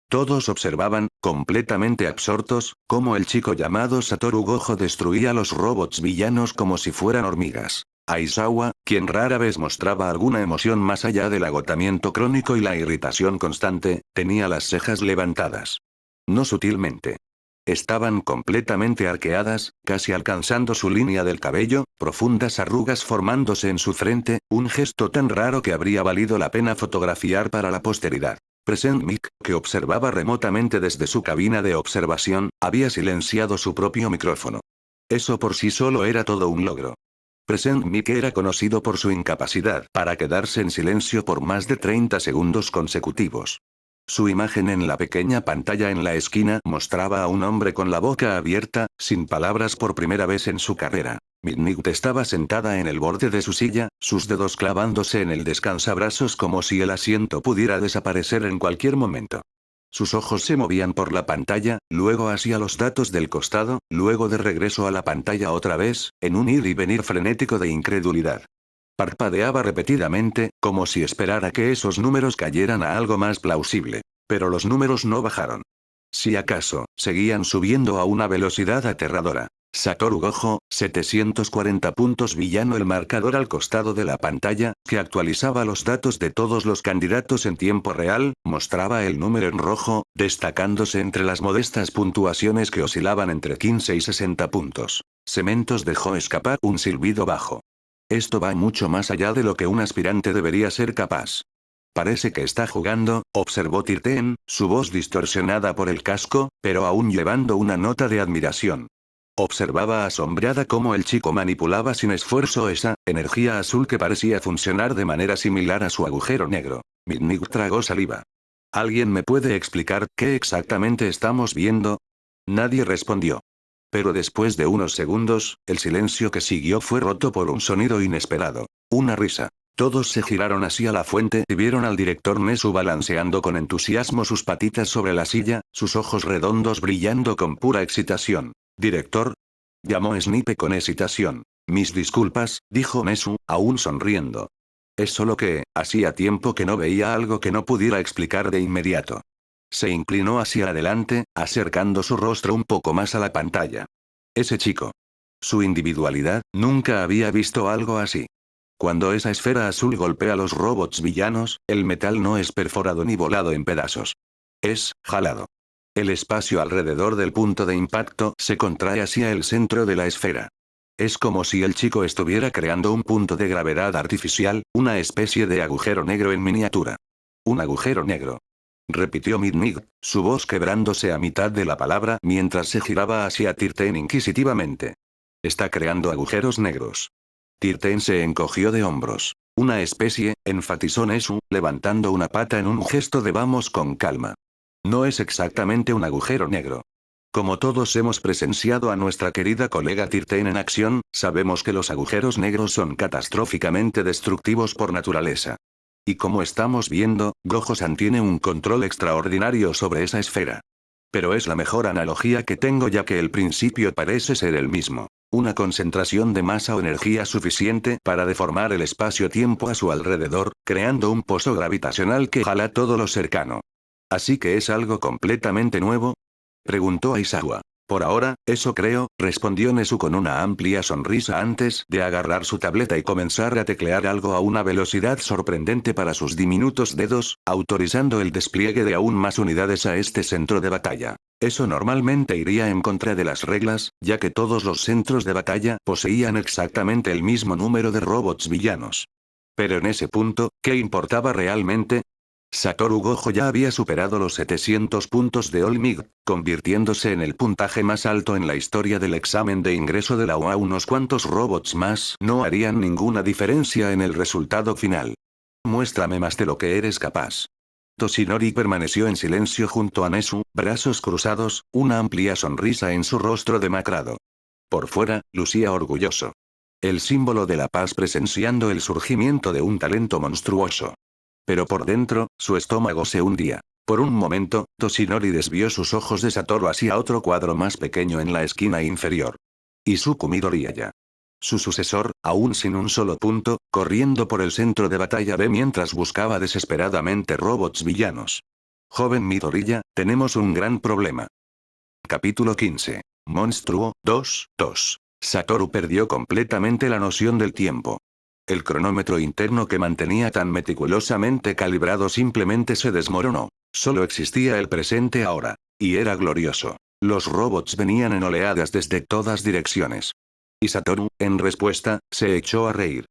Todos observaban, completamente absortos, cómo el chico llamado Satoru Gojo destruía los robots villanos como si fueran hormigas. Aizawa, quien rara vez mostraba alguna emoción más allá del agotamiento crónico y la irritación constante, tenía las cejas levantadas. No sutilmente. Estaban completamente arqueadas, casi alcanzando su línea del cabello, profundas arrugas formándose en su frente, un gesto tan raro que habría valido la pena fotografiar para la posteridad. Present Mic, que observaba remotamente desde su cabina de observación, había silenciado su propio micrófono. Eso por sí solo era todo un logro. Present Mic era conocido por su incapacidad para quedarse en silencio por más de 30 segundos consecutivos. Su imagen en la pequeña pantalla en la esquina mostraba a un hombre con la boca abierta, sin palabras por primera vez en su carrera. Midnight estaba sentada en el borde de su silla, sus dedos clavándose en el descansabrazos como si el asiento pudiera desaparecer en cualquier momento. Sus ojos se movían por la pantalla, luego hacia los datos del costado, luego de regreso a la pantalla otra vez, en un ir y venir frenético de incredulidad. Parpadeaba repetidamente, como si esperara que esos números cayeran a algo más plausible. Pero los números no bajaron. Si acaso, seguían subiendo a una velocidad aterradora. Satoru Gojo, 740 puntos villano. El marcador al costado de la pantalla, que actualizaba los datos de todos los candidatos en tiempo real, mostraba el número en rojo, destacándose entre las modestas puntuaciones que oscilaban entre 15 y 60 puntos. Cementos dejó escapar un silbido bajo. Esto va mucho más allá de lo que un aspirante debería ser capaz. Parece que está jugando, observó Tirten, su voz distorsionada por el casco, pero aún llevando una nota de admiración. Observaba asombrada cómo el chico manipulaba sin esfuerzo esa energía azul que parecía funcionar de manera similar a su agujero negro. Midnight tragó saliva. ¿Alguien me puede explicar qué exactamente estamos viendo? Nadie respondió. Pero después de unos segundos, el silencio que siguió fue roto por un sonido inesperado. Una risa. Todos se giraron hacia la fuente y vieron al director Nesu balanceando con entusiasmo sus patitas sobre la silla, sus ojos redondos brillando con pura excitación. «¿Director?», llamó Snipe con excitación. «Mis disculpas», dijo Nesu, aún sonriendo. «Es solo que, hacía tiempo que no veía algo que no pudiera explicar de inmediato». Se inclinó hacia adelante, acercando su rostro un poco más a la pantalla. Ese chico. Su individualidad, nunca había visto algo así. Cuando esa esfera azul golpea a los robots villanos, el metal no es perforado ni volado en pedazos. Es jalado. El espacio alrededor del punto de impacto se contrae hacia el centro de la esfera. Es como si el chico estuviera creando un punto de gravedad artificial, una especie de agujero negro en miniatura. Un agujero negro. Repitió Midnight, su voz quebrándose a mitad de la palabra mientras se giraba hacia Tirten inquisitivamente. Está creando agujeros negros. Tirten se encogió de hombros. Una especie, enfatizó Nesu, levantando una pata en un gesto de vamos con calma. No es exactamente un agujero negro. Como todos hemos presenciado a nuestra querida colega Tirten en acción, sabemos que los agujeros negros son catastróficamente destructivos por naturaleza. Y como estamos viendo, Gojo-san tiene un control extraordinario sobre esa esfera. Pero es la mejor analogía que tengo ya que el principio parece ser el mismo. Una concentración de masa o energía suficiente para deformar el espacio-tiempo a su alrededor, creando un pozo gravitacional que jala todo lo cercano. ¿Así que es algo completamente nuevo?, preguntó Aizawa. Por ahora, eso creo, respondió Nesu con una amplia sonrisa antes de agarrar su tableta y comenzar a teclear algo a una velocidad sorprendente para sus diminutos dedos, autorizando el despliegue de aún más unidades a este centro de batalla. Eso normalmente iría en contra de las reglas, ya que todos los centros de batalla poseían exactamente el mismo número de robots villanos. Pero en ese punto, ¿qué importaba realmente? Satoru Gojo ya había superado los 700 puntos de All Might, convirtiéndose en el puntaje más alto en la historia del examen de ingreso de la UA. Unos cuantos robots más no harían ninguna diferencia en el resultado final. Muéstrame más de lo que eres capaz. Toshinori permaneció en silencio junto a Nezu, brazos cruzados, una amplia sonrisa en su rostro demacrado. Por fuera, lucía orgulloso. El símbolo de la paz presenciando el surgimiento de un talento monstruoso. Pero por dentro, su estómago se hundía. Por un momento, Toshinori desvió sus ojos de Satoru hacia otro cuadro más pequeño en la esquina inferior. Izuku Midoriya. Su sucesor, aún sin un solo punto, corriendo por el centro de batalla B mientras buscaba desesperadamente robots villanos. Joven Midoriya, tenemos un gran problema. Capítulo 15. Monstruo, 2. Satoru perdió completamente la noción del tiempo. El cronómetro interno que mantenía tan meticulosamente calibrado simplemente se desmoronó. Solo existía el presente ahora. Y era glorioso. Los robots venían en oleadas desde todas direcciones. Y Satoru, en respuesta, se echó a reír.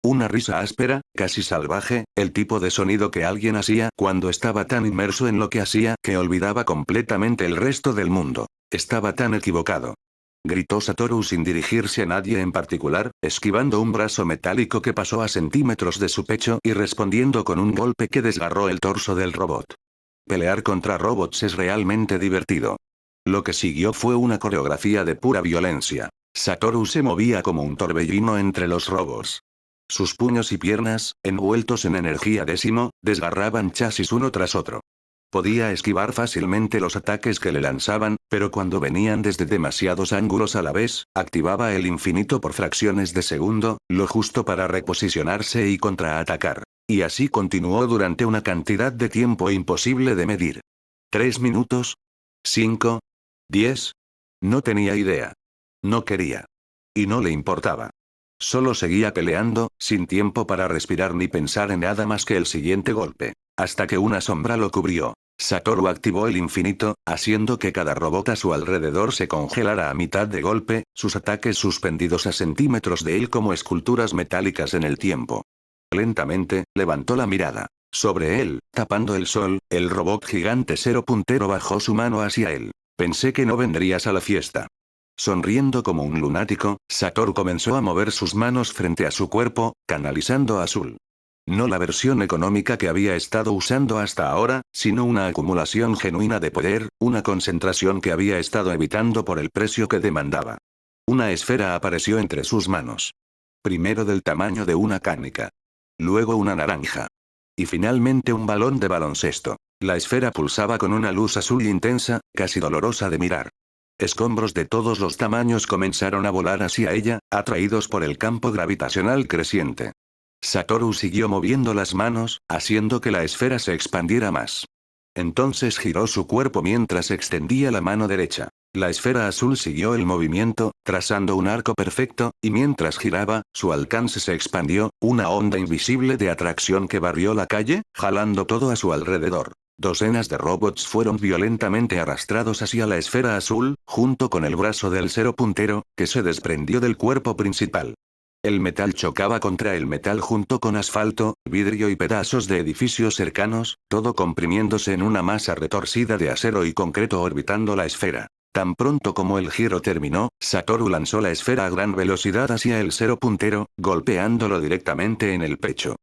Una risa áspera, casi salvaje, el tipo de sonido que alguien hacía cuando estaba tan inmerso en lo que hacía que olvidaba completamente el resto del mundo. Estaba tan equivocado. Gritó Satoru sin dirigirse a nadie en particular, esquivando un brazo metálico que pasó a centímetros de su pecho y respondiendo con un golpe que desgarró el torso del robot. Pelear contra robots es realmente divertido. Lo que siguió fue una coreografía de pura violencia. Satoru se movía como un torbellino entre los robots. Sus puños y piernas, envueltos en energía desgarraban chasis uno tras otro. Podía esquivar fácilmente los ataques que le lanzaban, pero cuando venían desde demasiados ángulos a la vez, activaba el infinito por fracciones de segundo, lo justo para reposicionarse y contraatacar. Y así continuó durante una cantidad de tiempo imposible de medir. ¿3 minutos? ¿5? ¿10? No tenía idea. No quería. Y no le importaba. Solo seguía peleando, sin tiempo para respirar ni pensar en nada más que el siguiente golpe. Hasta que una sombra lo cubrió. Satoru activó el infinito, haciendo que cada robot a su alrededor se congelara a mitad de golpe, sus ataques suspendidos a centímetros de él como esculturas metálicas en el tiempo. Lentamente, levantó la mirada. Sobre él, tapando el sol, el robot gigante 0. Bajó su mano hacia él. Pensé que no vendrías a la fiesta. Sonriendo como un lunático, Satoru comenzó a mover sus manos frente a su cuerpo, canalizando azul. No la versión económica que había estado usando hasta ahora, sino una acumulación genuina de poder, una concentración que había estado evitando por el precio que demandaba. Una esfera apareció entre sus manos. Primero del tamaño de una canica. Luego una naranja. Y finalmente un balón de baloncesto. La esfera pulsaba con una luz azul intensa, casi dolorosa de mirar. Escombros de todos los tamaños comenzaron a volar hacia ella, atraídos por el campo gravitacional creciente. Satoru siguió moviendo las manos, haciendo que la esfera se expandiera más. Entonces giró su cuerpo mientras extendía la mano derecha. La esfera azul siguió el movimiento, trazando un arco perfecto, y mientras giraba, su alcance se expandió, una onda invisible de atracción que barrió la calle, jalando todo a su alrededor. Docenas de robots fueron violentamente arrastrados hacia la esfera azul, junto con el brazo del 0. Que se desprendió del cuerpo principal. El metal chocaba contra el metal junto con asfalto, vidrio y pedazos de edificios cercanos, todo comprimiéndose en una masa retorcida de acero y concreto orbitando la esfera. Tan pronto como el giro terminó, Satoru lanzó la esfera a gran velocidad hacia el 0. Golpeándolo directamente en el pecho.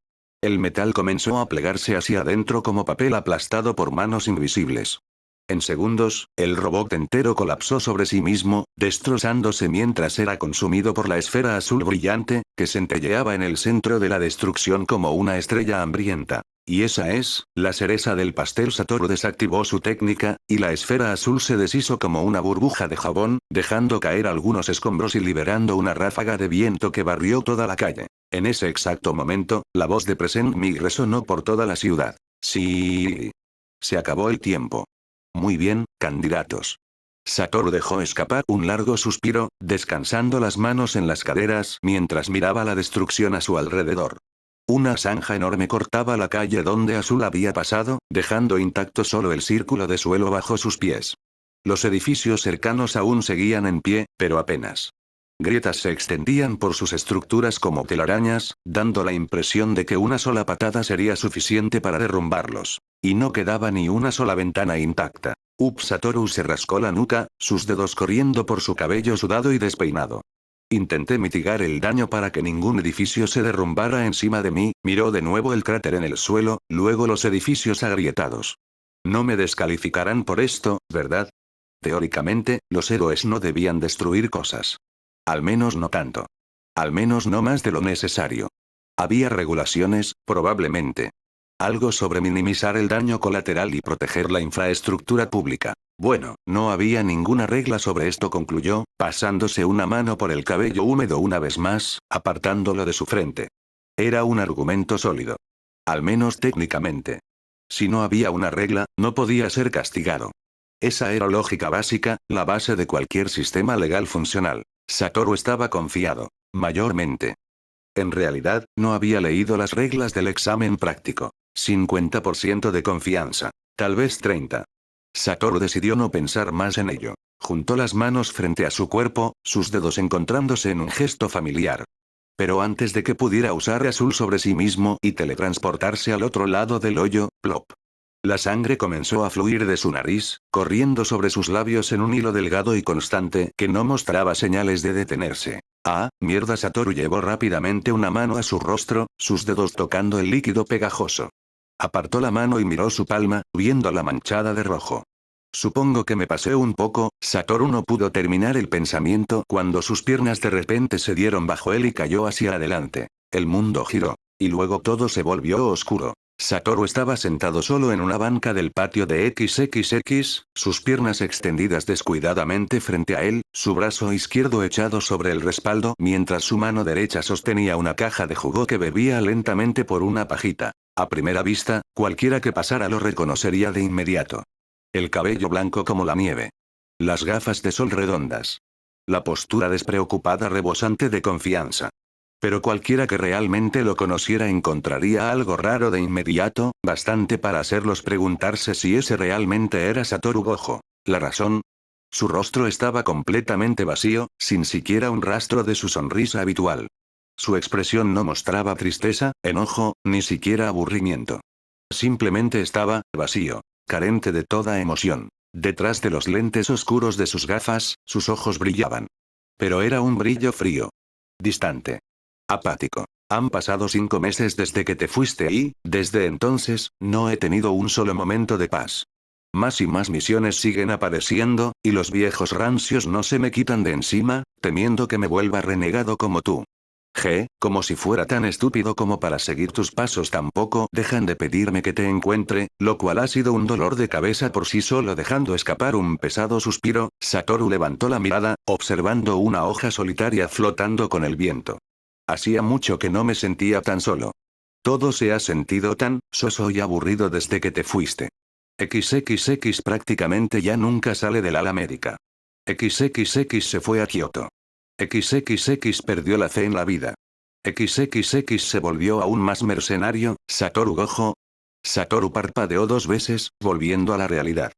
El metal comenzó a plegarse hacia adentro como papel aplastado por manos invisibles. En segundos, el robot entero colapsó sobre sí mismo, destrozándose mientras era consumido por la esfera azul brillante, que centelleaba en el centro de la destrucción como una estrella hambrienta. Y esa es, la cereza del pastel. Satoru desactivó su técnica, y la esfera azul se deshizo como una burbuja de jabón, dejando caer algunos escombros y liberando una ráfaga de viento que barrió toda la calle. En ese exacto momento, la voz de Present Mig resonó por toda la ciudad. Sí. Se acabó el tiempo. Muy bien, candidatos. Satoru dejó escapar un largo suspiro, descansando las manos en las caderas mientras miraba la destrucción a su alrededor. Una zanja enorme cortaba la calle donde Azul había pasado, dejando intacto solo el círculo de suelo bajo sus pies. Los edificios cercanos aún seguían en pie, pero apenas. Grietas se extendían por sus estructuras como telarañas, dando la impresión de que una sola patada sería suficiente para derrumbarlos. Y no quedaba ni una sola ventana intacta. Satoru se rascó la nuca, sus dedos corriendo por su cabello sudado y despeinado. Intenté mitigar el daño para que ningún edificio se derrumbara encima de mí, miró de nuevo el cráter en el suelo, luego los edificios agrietados. No me descalificarán por esto, ¿verdad? Teóricamente, los héroes no debían destruir cosas. Al menos no tanto. Al menos no más de lo necesario. Había regulaciones, probablemente. Algo sobre minimizar el daño colateral y proteger la infraestructura pública. Bueno, no había ninguna regla sobre esto, concluyó, pasándose una mano por el cabello húmedo una vez más, apartándolo de su frente. Era un argumento sólido. Al menos técnicamente. Si no había una regla, no podía ser castigado. Esa era lógica básica, la base de cualquier sistema legal funcional. Satoru estaba confiado. Mayormente. En realidad, no había leído las reglas del examen práctico. 50% de confianza. Tal vez 30. Satoru decidió no pensar más en ello. Juntó las manos frente a su cuerpo, sus dedos encontrándose en un gesto familiar. Pero antes de que pudiera usar azul sobre sí mismo y teletransportarse al otro lado del hoyo, plop. La sangre comenzó a fluir de su nariz, corriendo sobre sus labios en un hilo delgado y constante que no mostraba señales de detenerse. Ah, mierda. Satoru llevó rápidamente una mano a su rostro, sus dedos tocando el líquido pegajoso. Apartó la mano y miró su palma, viéndola manchada de rojo. Supongo que me pasé un poco. Satoru no pudo terminar el pensamiento cuando sus piernas de repente se dieron bajo él y cayó hacia adelante. El mundo giró. Y luego todo se volvió oscuro. Satoru estaba sentado solo en una banca del patio de XXX, sus piernas extendidas descuidadamente frente a él, su brazo izquierdo echado sobre el respaldo mientras su mano derecha sostenía una caja de jugo que bebía lentamente por una pajita. A primera vista, cualquiera que pasara lo reconocería de inmediato. El cabello blanco como la nieve. Las gafas de sol redondas. La postura despreocupada rebosante de confianza. Pero cualquiera que realmente lo conociera encontraría algo raro de inmediato, bastante para hacerlos preguntarse si ese realmente era Satoru Gojo. ¿La razón? Su rostro estaba completamente vacío, sin siquiera un rastro de su sonrisa habitual. Su expresión no mostraba tristeza, enojo, ni siquiera aburrimiento. Simplemente estaba vacío, carente de toda emoción. Detrás de los lentes oscuros de sus gafas, sus ojos brillaban. Pero era un brillo frío. Distante. Apático. Han pasado 5 meses desde que te fuiste y, desde entonces, no he tenido un solo momento de paz. Más y más misiones siguen apareciendo, y los viejos rancios no se me quitan de encima, temiendo que me vuelva renegado como tú. Como si fuera tan estúpido como para seguir tus pasos tampoco dejan de pedirme que te encuentre, lo cual ha sido un dolor de cabeza por sí solo. Dejando escapar un pesado suspiro, Satoru levantó la mirada, observando una hoja solitaria flotando con el viento. Hacía mucho que no me sentía tan solo. Todo se ha sentido tan soso y aburrido desde que te fuiste. XXX prácticamente ya nunca sale del ala médica. XXX se fue a Kioto. XXX perdió la fe en la vida. XXX se volvió aún más mercenario. Satoru Gojo. Satoru parpadeó 2 veces, volviendo a la realidad.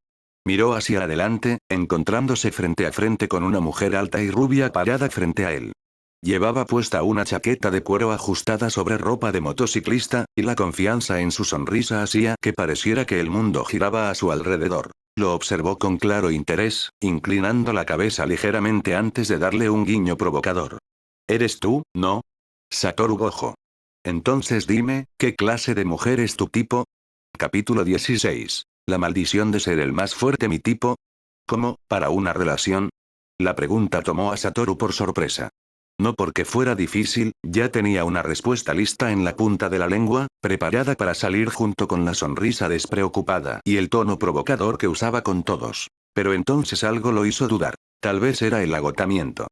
Miró hacia adelante, encontrándose frente a frente con una mujer alta y rubia parada frente a él. Llevaba puesta una chaqueta de cuero ajustada sobre ropa de motociclista, y la confianza en su sonrisa hacía que pareciera que el mundo giraba a su alrededor. Lo observó con claro interés, inclinando la cabeza ligeramente antes de darle un guiño provocador. ¿Eres tú, no? Satoru Gojo. Entonces dime, ¿qué clase de mujer es tu tipo? Capítulo 16. La maldición de ser el más fuerte. ¿Mi tipo? ¿Cómo, para una relación? La pregunta tomó a Satoru por sorpresa. No porque fuera difícil, ya tenía una respuesta lista en la punta de la lengua, preparada para salir junto con la sonrisa despreocupada y el tono provocador que usaba con todos. Pero entonces algo lo hizo dudar. Tal vez era el agotamiento.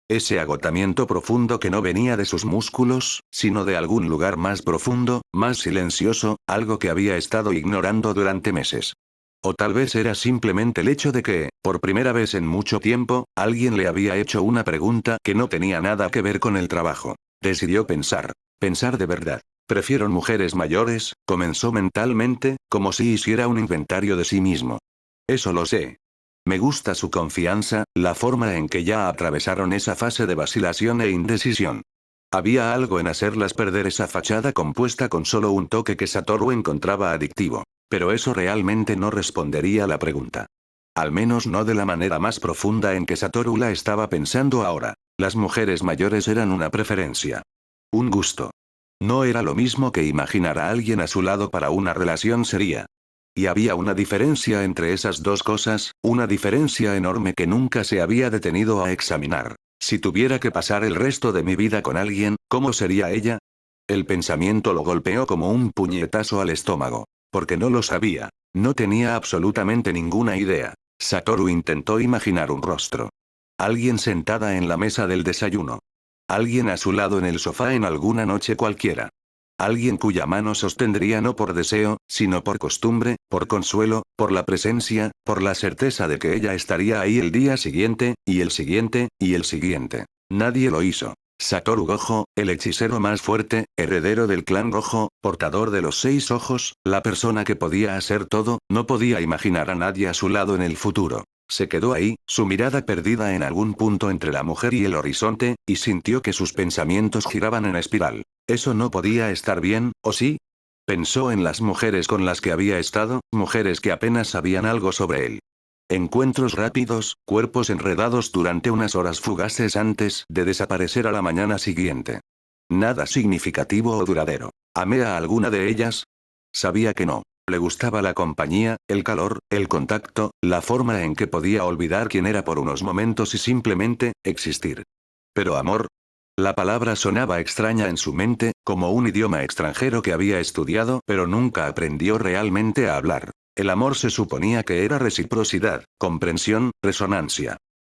Ese agotamiento profundo que no venía de sus músculos, sino de algún lugar más profundo, más silencioso, algo que había estado ignorando durante meses. O tal vez era simplemente el hecho de que, por primera vez en mucho tiempo, alguien le había hecho una pregunta que no tenía nada que ver con el trabajo. Decidió pensar. Pensar de verdad. Prefiero mujeres mayores, comenzó mentalmente, como si hiciera un inventario de sí mismo. Eso lo sé. Me gusta su confianza, la forma en que ya atravesaron esa fase de vacilación e indecisión. Había algo en hacerlas perder esa fachada compuesta con solo un toque que Satoru encontraba adictivo. Pero eso realmente no respondería a la pregunta. Al menos no de la manera más profunda en que Satoru la estaba pensando ahora. Las mujeres mayores eran una preferencia. Un gusto. No era lo mismo que imaginar a alguien a su lado para una relación seria. Y había una diferencia entre esas dos cosas, una diferencia enorme que nunca se había detenido a examinar. Si tuviera que pasar el resto de mi vida con alguien, ¿cómo sería ella? El pensamiento lo golpeó como un puñetazo al estómago. Porque no lo sabía. No tenía absolutamente ninguna idea. Satoru intentó imaginar un rostro. Alguien sentada en la mesa del desayuno. Alguien a su lado en el sofá en alguna noche cualquiera. Alguien cuya mano sostendría no por deseo, sino por costumbre, por consuelo, por la presencia, por la certeza de que ella estaría ahí el día siguiente, y el siguiente, y el siguiente. Nadie lo hizo. Satoru Gojo, el hechicero más fuerte, heredero del clan rojo, portador de los 6 ojos, la persona que podía hacer todo, no podía imaginar a nadie a su lado en el futuro. Se quedó ahí, su mirada perdida en algún punto entre la mujer y el horizonte, y sintió que sus pensamientos giraban en espiral. Eso no podía estar bien, ¿o sí? Pensó en las mujeres con las que había estado, mujeres que apenas sabían algo sobre él. Encuentros rápidos, cuerpos enredados durante unas horas fugaces antes de desaparecer a la mañana siguiente. Nada significativo o duradero. ¿Amé a alguna de ellas? Sabía que no. Le gustaba la compañía, el calor, el contacto, la forma en que podía olvidar quién era por unos momentos y simplemente, existir. Pero amor. La palabra sonaba extraña en su mente, como un idioma extranjero que había estudiado pero nunca aprendió realmente a hablar. El amor se suponía que era reciprocidad, comprensión, resonancia.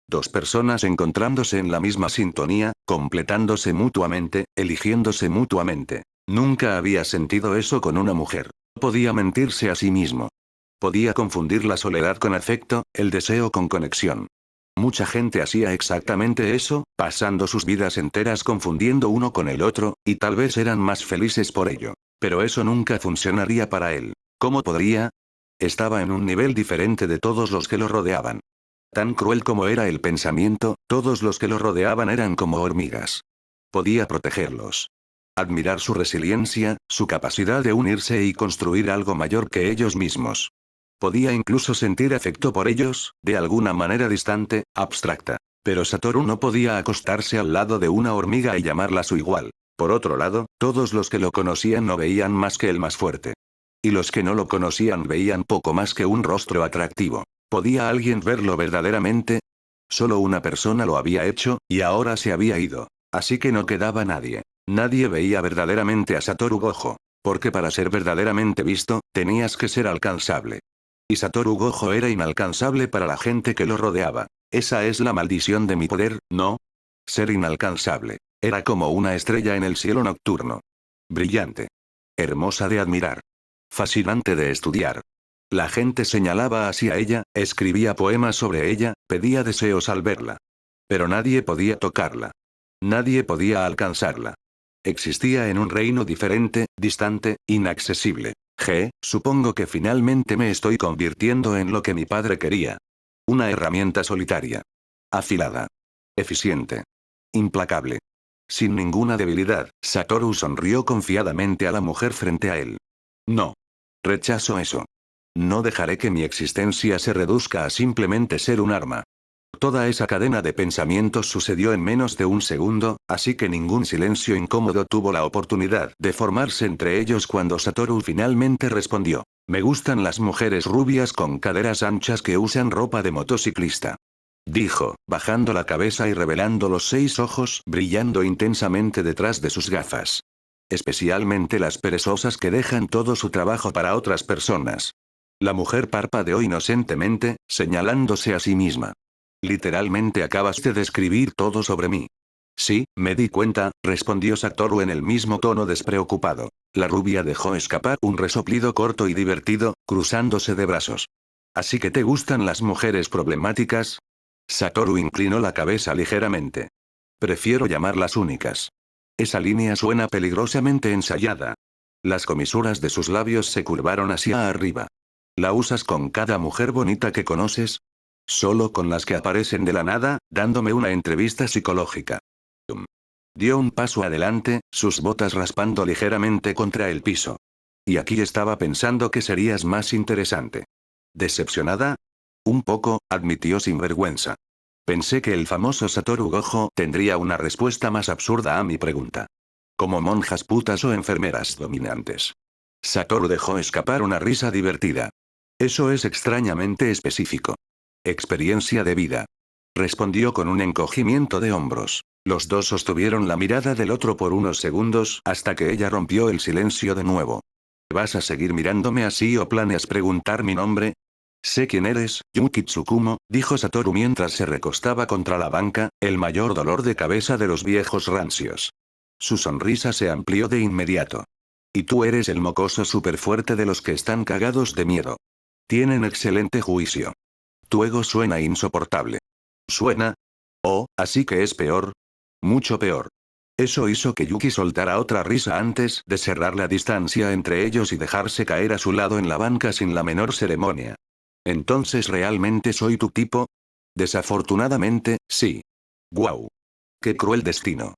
Dos personas encontrándose en la misma sintonía, completándose mutuamente, eligiéndose mutuamente. Nunca había sentido eso con una mujer. No podía mentirse a sí mismo. Podía confundir la soledad con afecto, el deseo con conexión. Mucha gente hacía exactamente eso, pasando sus vidas enteras confundiendo uno con el otro, y tal vez eran más felices por ello. Pero eso nunca funcionaría para él. ¿Cómo podría? Estaba en un nivel diferente de todos los que lo rodeaban. Tan cruel como era el pensamiento, todos los que lo rodeaban eran como hormigas. Podía protegerlos. Admirar su resiliencia, su capacidad de unirse y construir algo mayor que ellos mismos. Podía incluso sentir afecto por ellos, de alguna manera distante, abstracta. Pero Satoru no podía acostarse al lado de una hormiga y llamarla su igual. Por otro lado, todos los que lo conocían no veían más que el más fuerte. Y los que no lo conocían veían poco más que un rostro atractivo. ¿Podía alguien verlo verdaderamente? Solo una persona lo había hecho, y ahora se había ido. Así que no quedaba nadie. Nadie veía verdaderamente a Satoru Gojo. Porque para ser verdaderamente visto, tenías que ser alcanzable. Y Satoru Gojo era inalcanzable para la gente que lo rodeaba. Esa es la maldición de mi poder, ¿no? Ser inalcanzable. Era como una estrella en el cielo nocturno. Brillante. Hermosa de admirar. Fascinante de estudiar. La gente señalaba hacia ella, escribía poemas sobre ella, pedía deseos al verla. Pero nadie podía tocarla. Nadie podía alcanzarla. Existía en un reino diferente, distante, inaccesible. Supongo que finalmente me estoy convirtiendo en lo que mi padre quería. Una herramienta solitaria. Afilada. Eficiente. Implacable. Sin ninguna debilidad, Satoru sonrió confiadamente a la mujer frente a él. No. Rechazo eso. No dejaré que mi existencia se reduzca a simplemente ser un arma. Toda esa cadena de pensamientos sucedió en menos de un segundo, así que ningún silencio incómodo tuvo la oportunidad de formarse entre ellos cuando Satoru finalmente respondió. Me gustan las mujeres rubias con caderas anchas que usan ropa de motociclista. Dijo, bajando la cabeza y revelando los 6 ojos brillando intensamente detrás de sus gafas. Especialmente las perezosas que dejan todo su trabajo para otras personas. La mujer parpadeó inocentemente, señalándose a sí misma. Literalmente acabas de describir todo sobre mí. Sí, me di cuenta, respondió Satoru en el mismo tono despreocupado. La rubia dejó escapar un resoplido corto y divertido, cruzándose de brazos. ¿Así que te gustan las mujeres problemáticas? Satoru inclinó la cabeza ligeramente. Prefiero llamarlas únicas. Esa línea suena peligrosamente ensayada. Las comisuras de sus labios se curvaron hacia arriba. ¿La usas con cada mujer bonita que conoces? Solo con las que aparecen de la nada, dándome una entrevista psicológica. Dio un paso adelante, sus botas raspando ligeramente contra el piso. Y aquí estaba pensando que serías más interesante. ¿Decepcionada? Un poco, admitió sin vergüenza. Pensé que el famoso Satoru Gojo tendría una respuesta más absurda a mi pregunta. Como monjas putas o enfermeras dominantes. Satoru dejó escapar una risa divertida. Eso es extrañamente específico. Experiencia de vida. Respondió con un encogimiento de hombros. Los dos sostuvieron la mirada del otro por unos segundos hasta que ella rompió el silencio de nuevo. ¿Vas a seguir mirándome así o planeas preguntar mi nombre? Sé quién eres, Yuki Tsukumo, dijo Satoru mientras se recostaba contra la banca, el mayor dolor de cabeza de los viejos rancios. Su sonrisa se amplió de inmediato. Y tú eres el mocoso superfuerte de los que están cagados de miedo. Tienen excelente juicio. Tu ego suena insoportable. ¿Suena? Oh, así que es peor. Mucho peor. Eso hizo que Yuki soltara otra risa antes de cerrar la distancia entre ellos y dejarse caer a su lado en la banca sin la menor ceremonia. ¿Entonces realmente soy tu tipo? Desafortunadamente, sí. Guau. Qué cruel destino.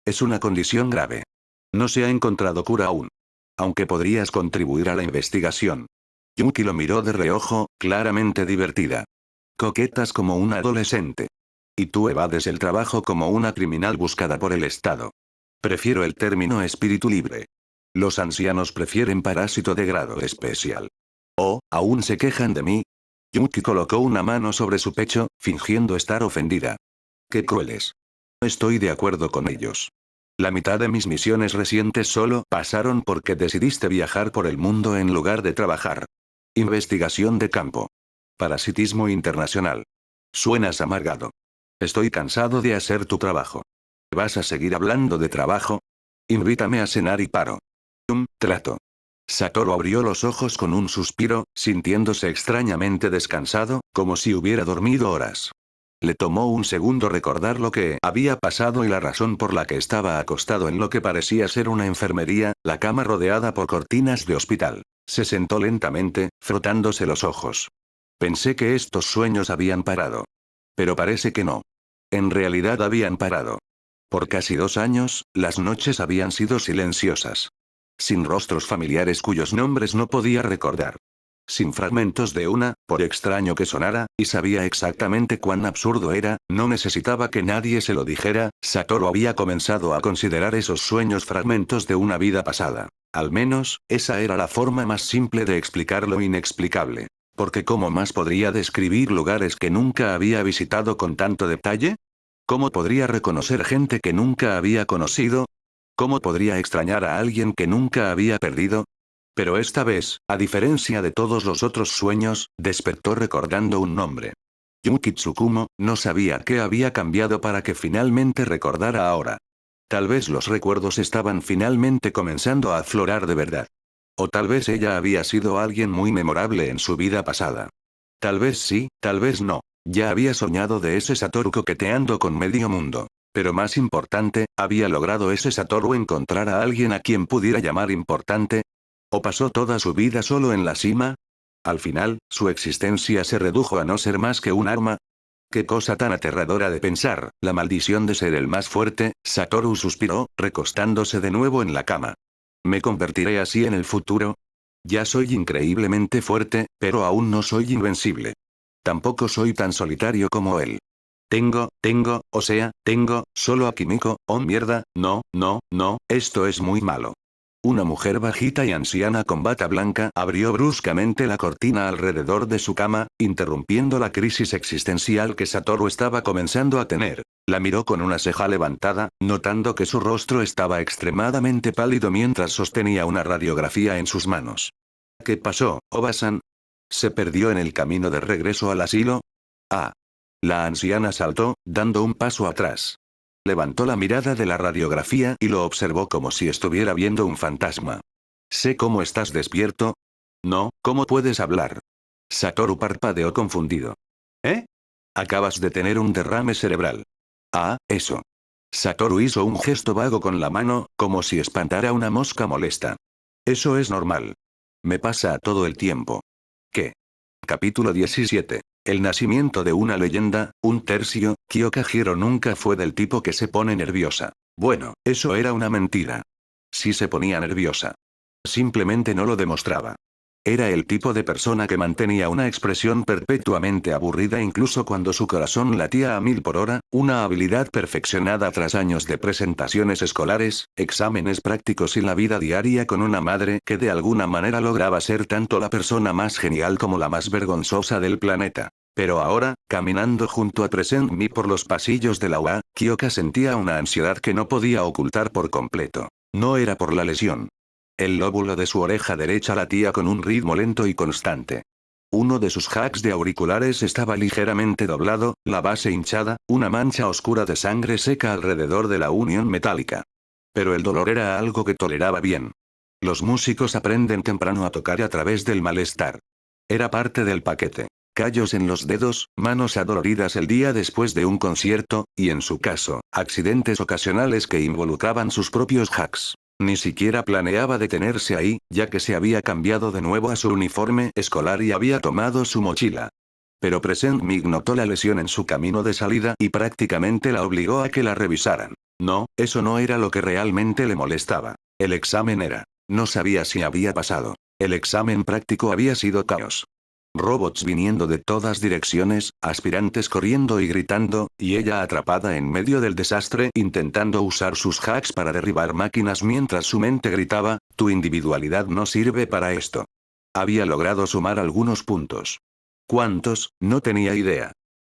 Es una condición grave. No se ha encontrado cura aún. Aunque podrías contribuir a la investigación. Yuki lo miró de reojo, claramente divertida. Coquetas como una adolescente. Y tú evades el trabajo como una criminal buscada por el Estado. Prefiero el término espíritu libre. Los ancianos prefieren parásito de grado especial. Oh, ¿aún se quejan de mí? Yuki colocó una mano sobre su pecho, fingiendo estar ofendida. Qué crueles. No estoy de acuerdo con ellos. La mitad de mis misiones recientes solo pasaron porque decidiste viajar por el mundo en lugar de trabajar. Investigación de campo. Parasitismo internacional. Suenas amargado. Estoy cansado de hacer tu trabajo. ¿Vas a seguir hablando de trabajo? Invítame a cenar y paro. Trato. Satoru abrió los ojos con un suspiro, sintiéndose extrañamente descansado, como si hubiera dormido horas. Le tomó un segundo recordar lo que había pasado y la razón por la que estaba acostado en lo que parecía ser una enfermería, la cama rodeada por cortinas de hospital. Se sentó lentamente, frotándose los ojos. Pensé que estos sueños habían parado. Pero parece que no. En realidad habían parado. Por casi 2 años, las noches habían sido silenciosas. Sin rostros familiares cuyos nombres no podía recordar. Sin fragmentos de una, por extraño que sonara, y sabía exactamente cuán absurdo era, no necesitaba que nadie se lo dijera, Satoru había comenzado a considerar esos sueños fragmentos de una vida pasada. Al menos, esa era la forma más simple de explicar lo inexplicable. Porque ¿cómo más podría describir lugares que nunca había visitado con tanto detalle? ¿Cómo podría reconocer gente que nunca había conocido? ¿Cómo podría extrañar a alguien que nunca había perdido? Pero esta vez, a diferencia de todos los otros sueños, despertó recordando un nombre. Yuki Tsukumo, no sabía qué había cambiado para que finalmente recordara ahora. Tal vez los recuerdos estaban finalmente comenzando a aflorar de verdad. O tal vez ella había sido alguien muy memorable en su vida pasada. Tal vez sí, tal vez no. Ya había soñado de ese Satoru coqueteando con medio mundo. Pero más importante, ¿había logrado ese Satoru encontrar a alguien a quien pudiera llamar importante? ¿O pasó toda su vida solo en la cima? Al final, su existencia se redujo a no ser más que un arma. Qué cosa tan aterradora de pensar, la maldición de ser el más fuerte, Satoru suspiró, recostándose de nuevo en la cama. ¿Me convertiré así en el futuro? Ya soy increíblemente fuerte, pero aún no soy invencible. Tampoco soy tan solitario como él. Tengo, solo a Kimiko, oh mierda, no, no, no, esto es muy malo. Una mujer bajita y anciana con bata blanca abrió bruscamente la cortina alrededor de su cama, interrumpiendo la crisis existencial que Satoru estaba comenzando a tener. La miró con una ceja levantada, notando que su rostro estaba extremadamente pálido mientras sostenía una radiografía en sus manos. ¿Qué pasó, Obasan? ¿Se perdió en el camino de regreso al asilo? Ah. La anciana saltó, dando un paso atrás. Levantó la mirada de la radiografía y lo observó como si estuviera viendo un fantasma. Sé cómo estás despierto. No, ¿cómo puedes hablar? Satoru parpadeó confundido. ¿Eh? Acabas de tener un derrame cerebral. Ah, eso. Satoru hizo un gesto vago con la mano, como si espantara una mosca molesta. Eso es normal. Me pasa todo el tiempo. ¿Qué? Capítulo 17. El nacimiento de una leyenda, un tercio. Kyoka Hiro nunca fue del tipo que se pone nerviosa. Bueno, eso era una mentira. Sí se ponía nerviosa. Simplemente no lo demostraba. Era el tipo de persona que mantenía una expresión perpetuamente aburrida incluso cuando su corazón latía a 1000 por hora, una habilidad perfeccionada tras años de presentaciones escolares, exámenes prácticos y la vida diaria con una madre que de alguna manera lograba ser tanto la persona más genial como la más vergonzosa del planeta. Pero ahora, caminando junto a Present Me por los pasillos de la UA, Kyoka sentía una ansiedad que no podía ocultar por completo. No era por la lesión. El lóbulo de su oreja derecha latía con un ritmo lento y constante. Uno de sus jacks de auriculares estaba ligeramente doblado, la base hinchada, una mancha oscura de sangre seca alrededor de la unión metálica. Pero el dolor era algo que toleraba bien. Los músicos aprenden temprano a tocar a través del malestar. Era parte del paquete. Callos en los dedos, manos adoloridas el día después de un concierto, y en su caso, accidentes ocasionales que involucraban sus propios hacks. Ni siquiera planeaba detenerse ahí, ya que se había cambiado de nuevo a su uniforme escolar y había tomado su mochila. Pero Present Mig notó la lesión en su camino de salida y prácticamente la obligó a que la revisaran. No, eso no era lo que realmente le molestaba. El examen era. No sabía si había pasado. El examen práctico había sido caos. Robots viniendo de todas direcciones, aspirantes corriendo y gritando, y ella atrapada en medio del desastre intentando usar sus hacks para derribar máquinas mientras su mente gritaba, tu individualidad no sirve para esto. Había logrado sumar algunos puntos. ¿Cuántos? No tenía idea.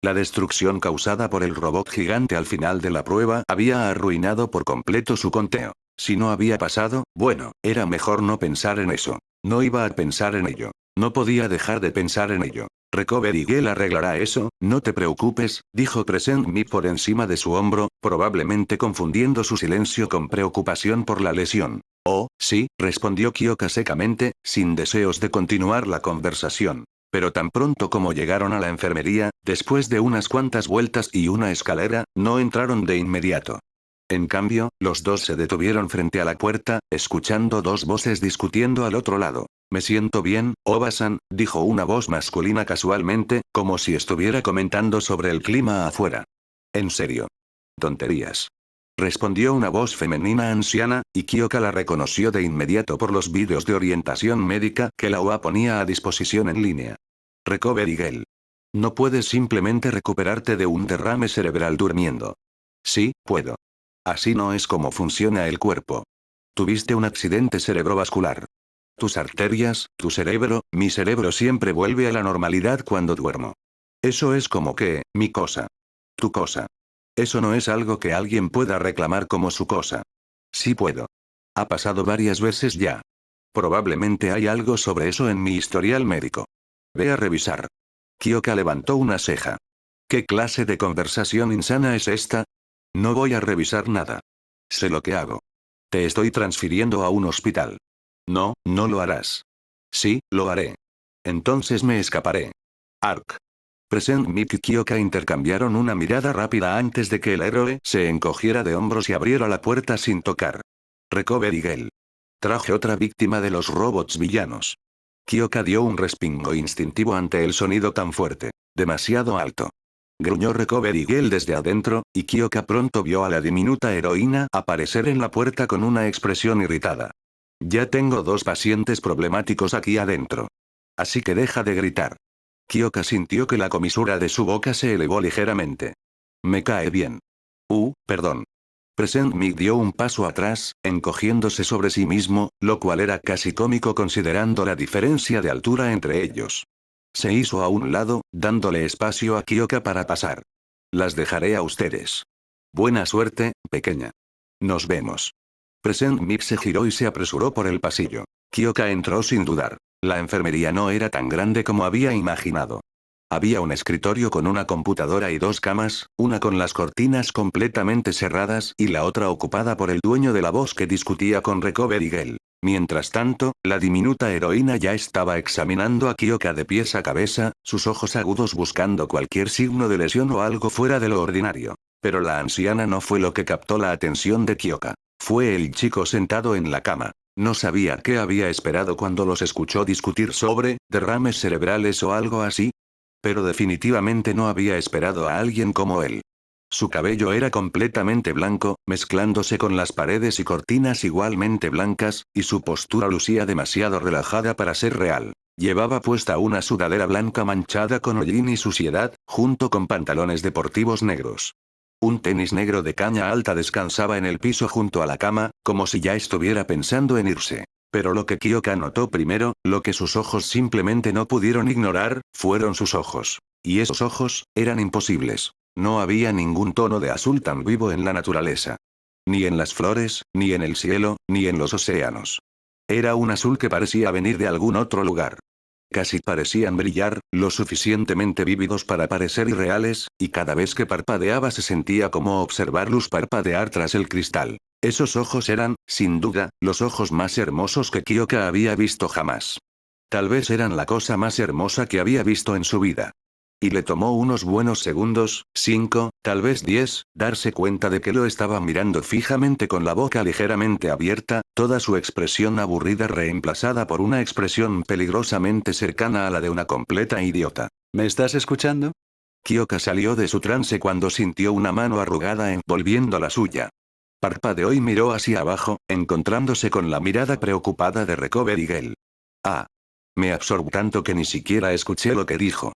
La destrucción causada por el robot gigante al final de la prueba había arruinado por completo su conteo. Si no había pasado, bueno, era mejor no pensar en eso. No iba a pensar en ello. No podía dejar de pensar en ello. Recovery Girl arreglará eso, no te preocupes, dijo Present Me por encima de su hombro, probablemente confundiendo su silencio con preocupación por la lesión. Oh, sí, respondió Kyoka secamente, sin deseos de continuar la conversación. Pero tan pronto como llegaron a la enfermería, después de unas cuantas vueltas y una escalera, no entraron de inmediato. En cambio, los dos se detuvieron frente a la puerta, escuchando dos voces discutiendo al otro lado. Me siento bien, Obasan, dijo una voz masculina casualmente, como si estuviera comentando sobre el clima afuera. ¿En serio? Tonterías. Respondió una voz femenina anciana, y Kyoka la reconoció de inmediato por los vídeos de orientación médica que la UA ponía a disposición en línea. Recovery Girl. No puedes simplemente recuperarte de un derrame cerebral durmiendo. Sí, puedo. Así no es como funciona el cuerpo. Tuviste un accidente cerebrovascular. Tus arterias, tu cerebro, mi cerebro siempre vuelve a la normalidad cuando duermo. Eso es como que, mi cosa. Tu cosa. Eso no es algo que alguien pueda reclamar como su cosa. Sí puedo. Ha pasado varias veces ya. Probablemente hay algo sobre eso en mi historial médico. Ve a revisar. Kyoka levantó una ceja. ¿Qué clase de conversación insana es esta? No voy a revisar nada. Sé lo que hago. Te estoy transfiriendo a un hospital. No, no lo harás. Sí, lo haré. Entonces me escaparé. Ark. Present Mick y Kyoka intercambiaron una mirada rápida antes de que el héroe se encogiera de hombros y abriera la puerta sin tocar. Recovery Girl. Traje otra víctima de los robots villanos. Kyoka dio un respingo instintivo ante el sonido tan fuerte. Demasiado alto. Gruñó Recovery Girl desde adentro, y Kyoka pronto vio a la diminuta heroína aparecer en la puerta con una expresión irritada. Ya tengo dos pacientes problemáticos aquí adentro. Así que deja de gritar. Kyoka sintió que la comisura de su boca se elevó ligeramente. Me cae bien. Perdón. Present Me dio un paso atrás, encogiéndose sobre sí mismo, lo cual era casi cómico considerando la diferencia de altura entre ellos. Se hizo a un lado, dándole espacio a Kyoka para pasar. Las dejaré a ustedes. Buena suerte, pequeña. Nos vemos. Present Me se giró y se apresuró por el pasillo. Kyoka entró sin dudar. La enfermería no era tan grande como había imaginado. Había un escritorio con una computadora y dos camas, una con las cortinas completamente cerradas y la otra ocupada por el dueño de la voz que discutía con Recovery Girl. Mientras tanto, la diminuta heroína ya estaba examinando a Kyoka de pies a cabeza, sus ojos agudos buscando cualquier signo de lesión o algo fuera de lo ordinario. Pero la anciana no fue lo que captó la atención de Kyoka. Fue el chico sentado en la cama. No sabía qué había esperado cuando los escuchó discutir sobre derrames cerebrales o algo así. Pero definitivamente no había esperado a alguien como él. Su cabello era completamente blanco, mezclándose con las paredes y cortinas igualmente blancas, y su postura lucía demasiado relajada para ser real. Llevaba puesta una sudadera blanca manchada con hollín y suciedad, junto con pantalones deportivos negros. Un tenis negro de caña alta descansaba en el piso junto a la cama, como si ya estuviera pensando en irse. Pero lo que Kyoka notó primero, lo que sus ojos simplemente no pudieron ignorar, fueron sus ojos. Y esos ojos, eran imposibles. No había ningún tono de azul tan vivo en la naturaleza. Ni en las flores, ni en el cielo, ni en los océanos. Era un azul que parecía venir de algún otro lugar. Casi parecían brillar, lo suficientemente vívidos para parecer irreales, y cada vez que parpadeaba se sentía como observar luz parpadear tras el cristal. Esos ojos eran, sin duda, los ojos más hermosos que Kyoka había visto jamás. Tal vez eran la cosa más hermosa que había visto en su vida. Y le tomó unos buenos segundos, 5, tal vez 10, darse cuenta de que lo estaba mirando fijamente con la boca ligeramente abierta, toda su expresión aburrida reemplazada por una expresión peligrosamente cercana a la de una completa idiota. ¿Me estás escuchando? Kyoka salió de su trance cuando sintió una mano arrugada envolviendo la suya. Parpadeó y miró hacia abajo, encontrándose con la mirada preocupada de Recovery Girl. Ah. Me absorbó tanto que ni siquiera escuché lo que dijo.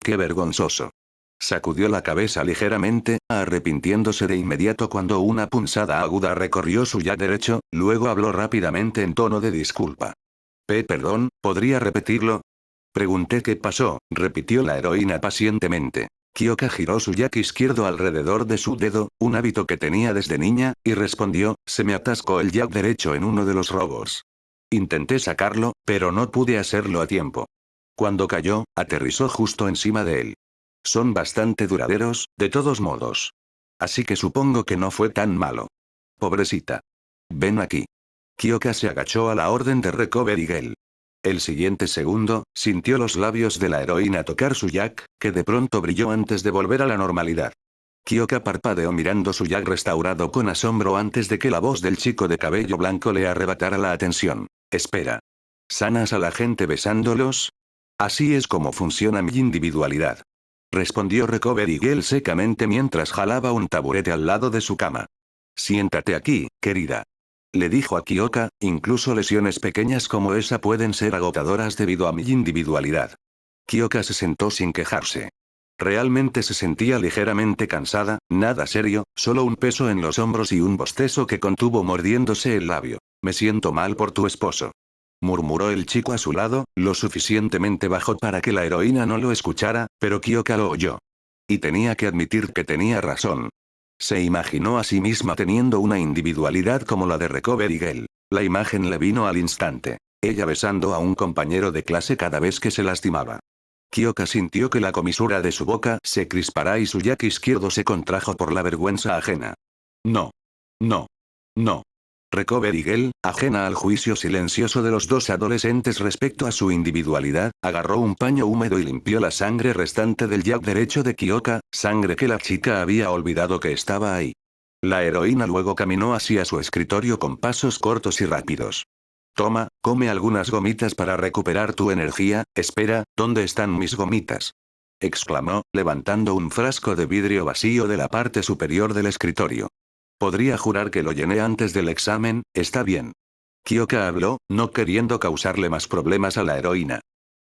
¡Qué vergonzoso! Sacudió la cabeza ligeramente, arrepintiéndose de inmediato cuando una punzada aguda recorrió su ya derecho, luego habló rápidamente en tono de disculpa. Perdón, ¿podría repetirlo? Pregunté qué pasó, repitió la heroína pacientemente. Kyoka giró su jack izquierdo alrededor de su dedo, un hábito que tenía desde niña, y respondió, se me atascó el jack derecho en uno de los robos. Intenté sacarlo, pero no pude hacerlo a tiempo. Cuando cayó, aterrizó justo encima de él. Son bastante duraderos, de todos modos. Así que supongo que no fue tan malo. Pobrecita. Ven aquí. Kyoka se agachó a la orden de Recovery Girl. El siguiente segundo, sintió los labios de la heroína tocar su jack, que de pronto brilló antes de volver a la normalidad. Kyoka parpadeó mirando su jack restaurado con asombro antes de que la voz del chico de cabello blanco le arrebatara la atención. Espera. ¿Sanas a la gente besándolos? Así es como funciona mi individualidad. Respondió Recovery Girl secamente mientras jalaba un taburete al lado de su cama. Siéntate aquí, querida. Le dijo a Kyoka, incluso lesiones pequeñas como esa pueden ser agotadoras debido a mi individualidad. Kyoka se sentó sin quejarse. Realmente se sentía ligeramente cansada, nada serio, solo un peso en los hombros y un bostezo que contuvo mordiéndose el labio. Me siento mal por tu esposo. Murmuró el chico a su lado, lo suficientemente bajo para que la heroína no lo escuchara, pero Kyoka lo oyó. Y tenía que admitir que tenía razón. Se imaginó a sí misma teniendo una individualidad como la de Recovery Girl. La imagen le vino al instante. Ella besando a un compañero de clase cada vez que se lastimaba. Kyoka sintió que la comisura de su boca se crispará y su jack izquierdo se contrajo por la vergüenza ajena. No. No. No. Recovery Girl, ajena al juicio silencioso de los dos adolescentes respecto a su individualidad, agarró un paño húmedo y limpió la sangre restante del jack derecho de Kyoka, sangre que la chica había olvidado que estaba ahí. La heroína luego caminó hacia su escritorio con pasos cortos y rápidos. Toma, come algunas gomitas para recuperar tu energía. Espera, ¿dónde están mis gomitas? Exclamó, levantando un frasco de vidrio vacío de la parte superior del escritorio. Podría jurar que lo llené antes del examen. Está bien. Kyoka habló, no queriendo causarle más problemas a la heroína.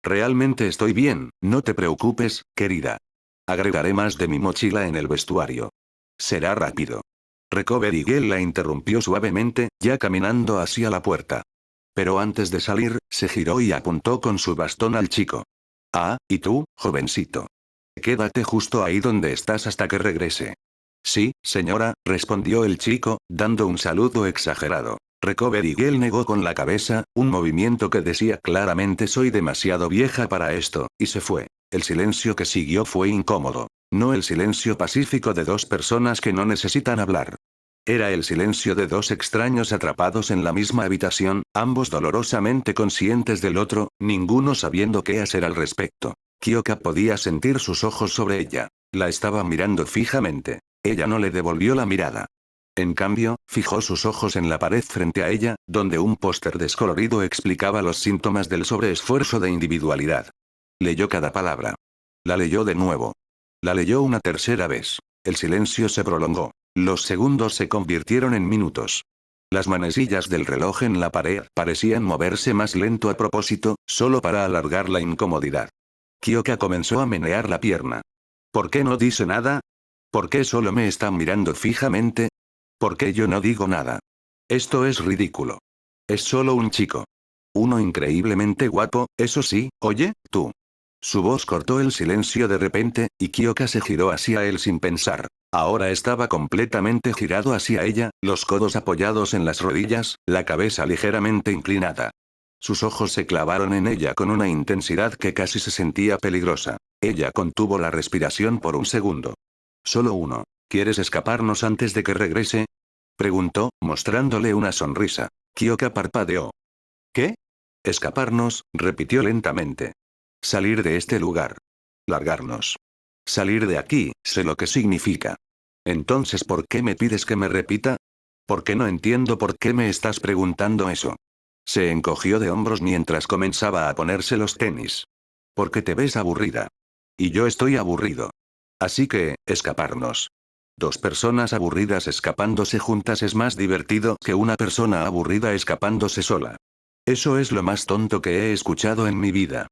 Realmente estoy bien, no te preocupes, querida. Agregaré más de mi mochila en el vestuario. Será rápido. Recovery Girl la interrumpió suavemente, ya caminando hacia la puerta. Pero antes de salir, se giró y apuntó con su bastón al chico. Ah, ¿y tú, jovencito? Quédate justo ahí donde estás hasta que regrese. Sí, señora, respondió el chico, dando un saludo exagerado. Recovery Girl negó con la cabeza, un movimiento que decía claramente soy demasiado vieja para esto, y se fue. El silencio que siguió fue incómodo. No el silencio pacífico de dos personas que no necesitan hablar. Era el silencio de dos extraños atrapados en la misma habitación, ambos dolorosamente conscientes del otro, ninguno sabiendo qué hacer al respecto. Kyoka podía sentir sus ojos sobre ella. La estaba mirando fijamente. Ella no le devolvió la mirada. En cambio, fijó sus ojos en la pared frente a ella, donde un póster descolorido explicaba los síntomas del sobreesfuerzo de individualidad. Leyó cada palabra. La leyó de nuevo. La leyó una tercera vez. El silencio se prolongó. Los segundos se convirtieron en minutos. Las manecillas del reloj en la pared parecían moverse más lento a propósito, solo para alargar la incomodidad. Kyoka comenzó a menear la pierna. ¿Por qué no dice nada? ¿Por qué solo me está mirando fijamente? ¿Por qué yo no digo nada? Esto es ridículo. Es solo un chico. Uno increíblemente guapo, eso sí, oye, tú. Su voz cortó el silencio de repente, y Kyoka se giró hacia él sin pensar. Ahora estaba completamente girado hacia ella, los codos apoyados en las rodillas, la cabeza ligeramente inclinada. Sus ojos se clavaron en ella con una intensidad que casi se sentía peligrosa. Ella contuvo la respiración por un segundo. Solo uno. ¿Quieres escaparnos antes de que regrese? Preguntó, mostrándole una sonrisa. Kyoka parpadeó. ¿Qué? Escaparnos, repitió lentamente. Salir de este lugar. Largarnos. Salir de aquí, sé lo que significa. Entonces, ¿por qué me pides que me repita? Porque no entiendo por qué me estás preguntando eso. Se encogió de hombros mientras comenzaba a ponerse los tenis. Porque te ves aburrida. Y yo estoy aburrido. Así que, escaparnos. Dos personas aburridas escapándose juntas es más divertido que una persona aburrida escapándose sola. Eso es lo más tonto que he escuchado en mi vida.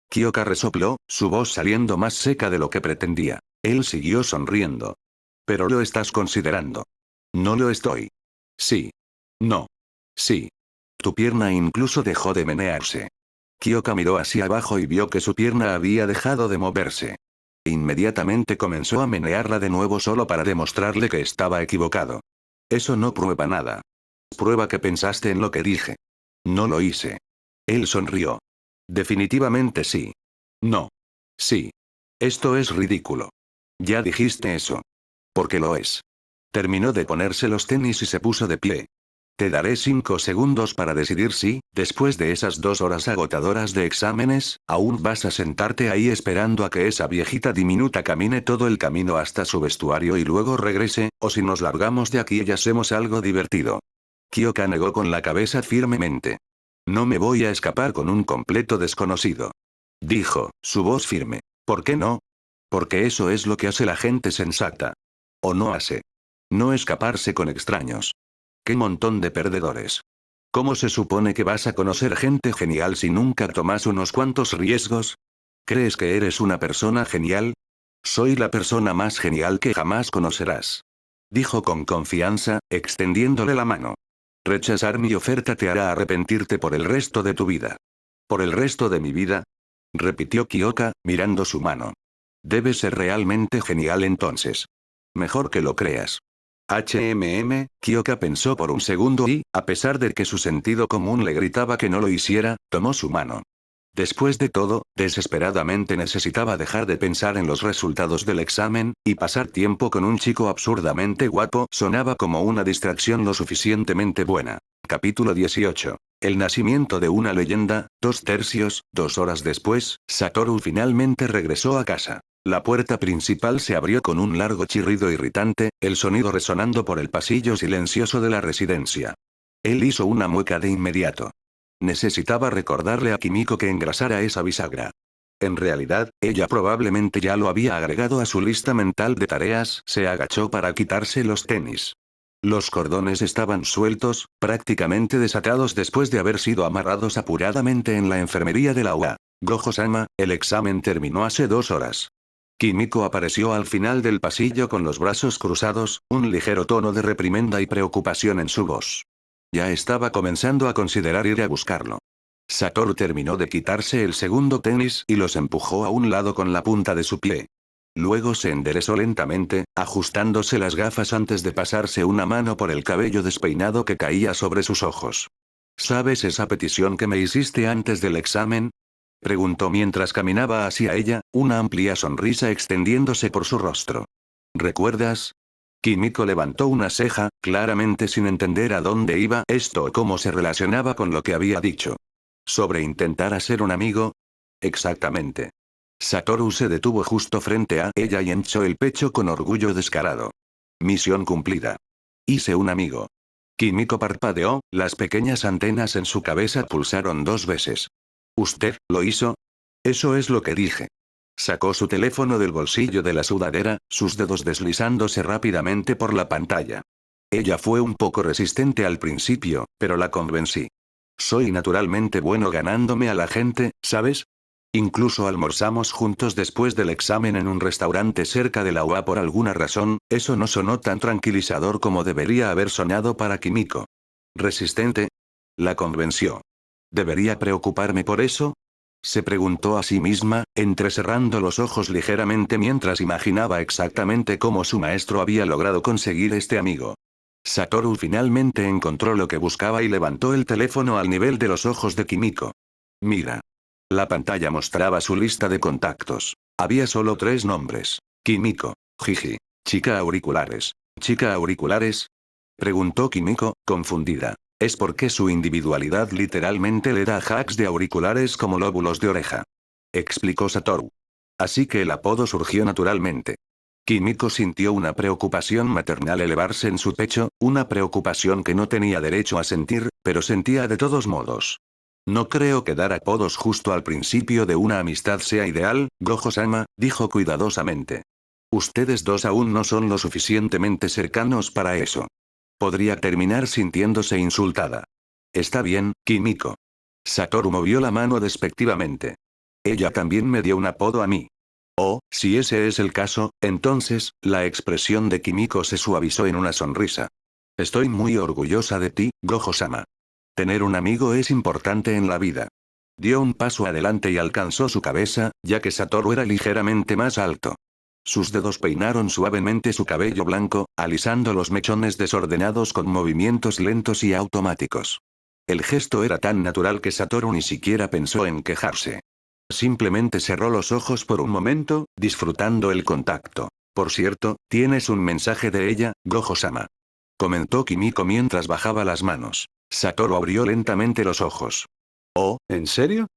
Kyoka resopló, su voz saliendo más seca de lo que pretendía. Él siguió sonriendo. Pero lo estás considerando. No lo estoy. Sí. No. Sí. Tu pierna incluso dejó de menearse. Kyoka miró hacia abajo y vio que su pierna había dejado de moverse. Inmediatamente comenzó a menearla de nuevo solo para demostrarle que estaba equivocado. Eso no prueba nada. Prueba que pensaste en lo que dije. No lo hice. Él sonrió. Definitivamente sí. No. Sí. Esto es ridículo. Ya dijiste eso. Porque lo es. Terminó de ponerse los tenis y se puso de pie. Te daré 5 segundos para decidir si, después de esas 2 horas agotadoras de exámenes, aún vas a sentarte ahí esperando a que esa viejita diminuta camine todo el camino hasta su vestuario y luego regrese, o si nos largamos de aquí y hacemos algo divertido. Kyoka negó con la cabeza firmemente. No me voy a escapar con un completo desconocido. Dijo, su voz firme. ¿Por qué no? Porque eso es lo que hace la gente sensata. O no hace. No escaparse con extraños. ¡Qué montón de perdedores! ¿Cómo se supone que vas a conocer gente genial si nunca tomas unos cuantos riesgos? ¿Crees que eres una persona genial? Soy la persona más genial que jamás conocerás. Dijo con confianza, extendiéndole la mano. Rechazar mi oferta te hará arrepentirte por el resto de tu vida. ¿Por el resto de mi vida? Repitió Kyoka, mirando su mano. Debe ser realmente genial entonces. Mejor que lo creas. Kyoka pensó por un segundo y, a pesar de que su sentido común le gritaba que no lo hiciera, tomó su mano. Después de todo, desesperadamente necesitaba dejar de pensar en los resultados del examen, y pasar tiempo con un chico absurdamente guapo sonaba como una distracción lo suficientemente buena. Capítulo 18. El nacimiento de una leyenda, 2/3, 2 horas después, Satoru finalmente regresó a casa. La puerta principal se abrió con un largo chirrido irritante, el sonido resonando por el pasillo silencioso de la residencia. Él hizo una mueca de inmediato. Necesitaba recordarle a Kimiko que engrasara esa bisagra. En realidad, ella probablemente ya lo había agregado a su lista mental de tareas. Se agachó para quitarse los tenis. Los cordones estaban sueltos, prácticamente desatados después de haber sido amarrados apuradamente en la enfermería de la UA. Gojo-sama, el examen terminó hace 2 horas. Kimiko apareció al final del pasillo con los brazos cruzados, un ligero tono de reprimenda y preocupación en su voz. Ya estaba comenzando a considerar ir a buscarlo. Satoru terminó de quitarse el segundo tenis y los empujó a un lado con la punta de su pie. Luego se enderezó lentamente, ajustándose las gafas antes de pasarse una mano por el cabello despeinado que caía sobre sus ojos. ¿Sabes esa petición que me hiciste antes del examen? Preguntó mientras caminaba hacia ella, una amplia sonrisa extendiéndose por su rostro. ¿Recuerdas? Kimiko levantó una ceja, claramente sin entender a dónde iba esto o cómo se relacionaba con lo que había dicho. ¿Sobre intentar hacer un amigo? Exactamente. Satoru se detuvo justo frente a ella y hinchó el pecho con orgullo descarado. Misión cumplida. Hice un amigo. Kimiko parpadeó, las pequeñas antenas en su cabeza pulsaron 2 veces. ¿Usted lo hizo? Eso es lo que dije. Sacó su teléfono del bolsillo de la sudadera, sus dedos deslizándose rápidamente por la pantalla. Ella fue un poco resistente al principio, pero la convencí. Soy naturalmente bueno ganándome a la gente, ¿sabes? Incluso almorzamos juntos después del examen en un restaurante cerca de la UA por alguna razón. Eso no sonó tan tranquilizador como debería haber sonado para Kimiko. ¿Resistente? La convenció. ¿Debería preocuparme por eso? Se preguntó a sí misma, entrecerrando los ojos ligeramente mientras imaginaba exactamente cómo su maestro había logrado conseguir este amigo. Satoru finalmente encontró lo que buscaba y levantó el teléfono al nivel de los ojos de Kimiko. Mira. La pantalla mostraba su lista de contactos. Había solo 3 nombres. Kimiko, Jiji. Chica auriculares. ¿Chica auriculares? Preguntó Kimiko, confundida. Es porque su individualidad literalmente le da hacks de auriculares como lóbulos de oreja. Explicó Satoru. Así que el apodo surgió naturalmente. Kimiko sintió una preocupación maternal elevarse en su pecho, una preocupación que no tenía derecho a sentir, pero sentía de todos modos. No creo que dar apodos justo al principio de una amistad sea ideal, Gojo-sama, dijo cuidadosamente. Ustedes dos aún no son lo suficientemente cercanos para eso. Podría terminar sintiéndose insultada. Está bien, Kimiko. Satoru movió la mano despectivamente. Ella también me dio un apodo a mí. Oh, si ese es el caso, entonces, la expresión de Kimiko se suavizó en una sonrisa. Estoy muy orgullosa de ti, Gojo-sama. Tener un amigo es importante en la vida. Dio un paso adelante y alcanzó su cabeza, ya que Satoru era ligeramente más alto. Sus dedos peinaron suavemente su cabello blanco, alisando los mechones desordenados con movimientos lentos y automáticos. El gesto era tan natural que Satoru ni siquiera pensó en quejarse. Simplemente cerró los ojos por un momento, disfrutando el contacto. Por cierto, tienes un mensaje de ella, Gojo-sama. Comentó Kimiko mientras bajaba las manos. Satoru abrió lentamente los ojos. Oh, ¿en serio?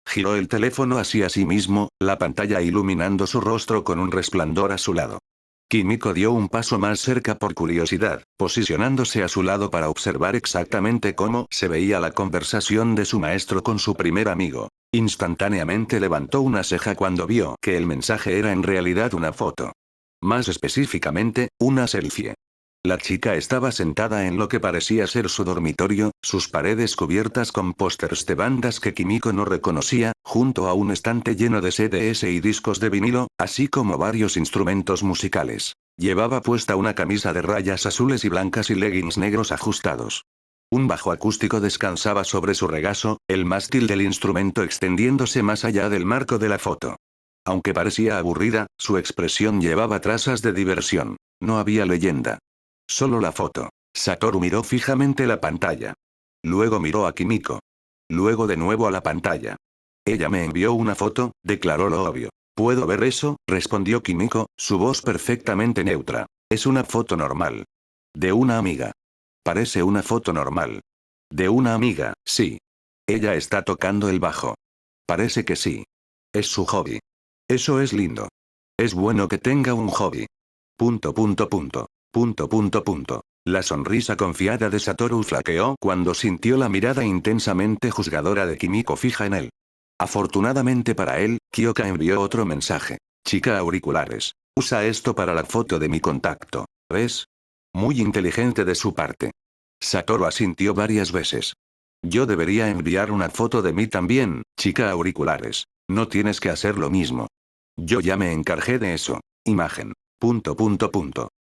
Giró el teléfono hacia sí mismo, la pantalla iluminando su rostro con un resplandor azulado. Kimiko dio un paso más cerca por curiosidad, posicionándose a su lado para observar exactamente cómo se veía la conversación de su maestro con su primer amigo. Instantáneamente levantó una ceja cuando vio que el mensaje era en realidad una foto. Más específicamente, una selfie. La chica estaba sentada en lo que parecía ser su dormitorio, sus paredes cubiertas con pósters de bandas que Kimiko no reconocía, junto a un estante lleno de CDs y discos de vinilo, así como varios instrumentos musicales. Llevaba puesta una camisa de rayas azules y blancas y leggings negros ajustados. Un bajo acústico descansaba sobre su regazo, el mástil del instrumento extendiéndose más allá del marco de la foto. Aunque parecía aburrida, su expresión llevaba trazas de diversión. No había leyenda. Solo la foto. Satoru miró fijamente la pantalla. Luego miró a Kimiko. Luego de nuevo a la pantalla. Ella me envió una foto, declaró lo obvio. ¿Puedo ver eso?, respondió Kimiko, su voz perfectamente neutra. Es una foto normal. De una amiga. Parece una foto normal. De una amiga, sí. Ella está tocando el bajo. Parece que sí. Es su hobby. Eso es lindo. Es bueno que tenga un hobby. Punto. La sonrisa confiada de Satoru flaqueó cuando sintió la mirada intensamente juzgadora de Kimiko fija en él. Afortunadamente para él, Kyoka envió otro mensaje. Chica auriculares. Usa esto para la foto de mi contacto. ¿Ves? Muy inteligente de su parte. Satoru asintió varias veces. Yo debería enviar una foto de mí también, chica auriculares. No tienes que hacer lo mismo. Yo ya me encargué de eso. Imagen.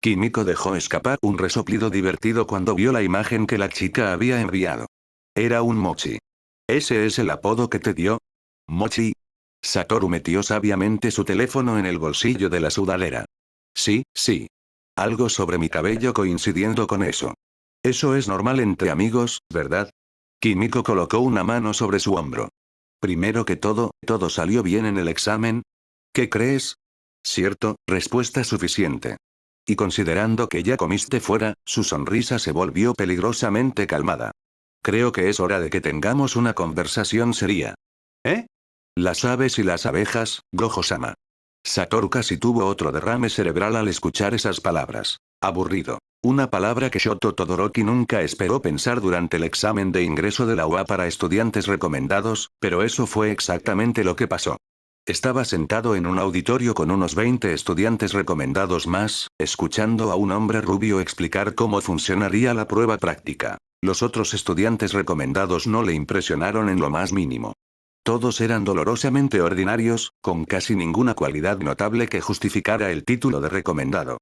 Kimiko dejó escapar un resoplido divertido cuando vio la imagen que la chica había enviado. Era un mochi. ¿Ese es el apodo que te dio? ¿Mochi? Satoru metió sabiamente su teléfono en el bolsillo de la sudadera. Sí. Algo sobre mi cabello coincidiendo con eso. Eso es normal entre amigos, ¿verdad? Kimiko colocó una mano sobre su hombro. Primero que todo salió bien en el examen. ¿Qué crees? Cierto, respuesta suficiente. Y considerando que ya comiste fuera, su sonrisa se volvió peligrosamente calmada. Creo que es hora de que tengamos una conversación seria. ¿Eh? Las aves y las abejas, Gojo-sama. Satoru casi tuvo otro derrame cerebral al escuchar esas palabras. Aburrido. Una palabra que Shoto Todoroki nunca esperó pensar durante el examen de ingreso de la UA para estudiantes recomendados, pero eso fue exactamente lo que pasó. Estaba sentado en un auditorio con unos 20 estudiantes recomendados más, escuchando a un hombre rubio explicar cómo funcionaría la prueba práctica. Los otros estudiantes recomendados no le impresionaron en lo más mínimo. Todos eran dolorosamente ordinarios, con casi ninguna cualidad notable que justificara el título de recomendado.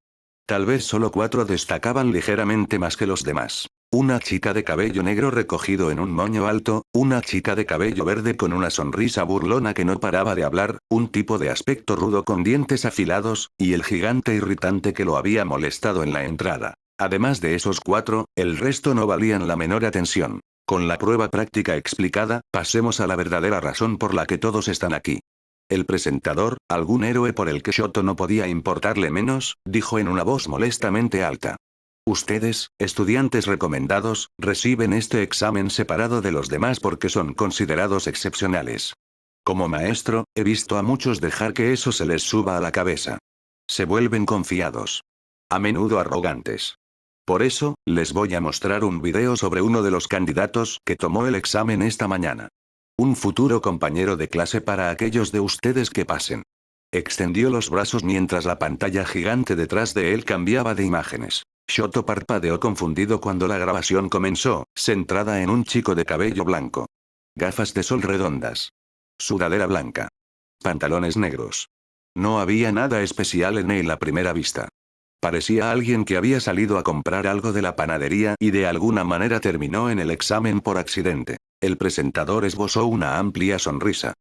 Tal vez solo 4 destacaban ligeramente más que los demás. Una chica de cabello negro recogido en un moño alto, una chica de cabello verde con una sonrisa burlona que no paraba de hablar, un tipo de aspecto rudo con dientes afilados, y el gigante irritante que lo había molestado en la entrada. Además de esos 4, el resto no valían la menor atención. Con la prueba práctica explicada, pasemos a la verdadera razón por la que todos están aquí. El presentador, algún héroe por el que Shoto no podía importarle menos, dijo en una voz molestamente alta. Ustedes, estudiantes recomendados, reciben este examen separado de los demás porque son considerados excepcionales. Como maestro, he visto a muchos dejar que eso se les suba a la cabeza. Se vuelven confiados. A menudo arrogantes. Por eso, les voy a mostrar un video sobre uno de los candidatos que tomó el examen esta mañana. Un futuro compañero de clase para aquellos de ustedes que pasen. Extendió los brazos mientras la pantalla gigante detrás de él cambiaba de imágenes. Shoto parpadeó confundido cuando la grabación comenzó, centrada en un chico de cabello blanco. Gafas de sol redondas. Sudadera blanca. Pantalones negros. No había nada especial en él a primera vista. Parecía alguien que había salido a comprar algo de la panadería y de alguna manera terminó en el examen por accidente. El presentador esbozó una amplia sonrisa.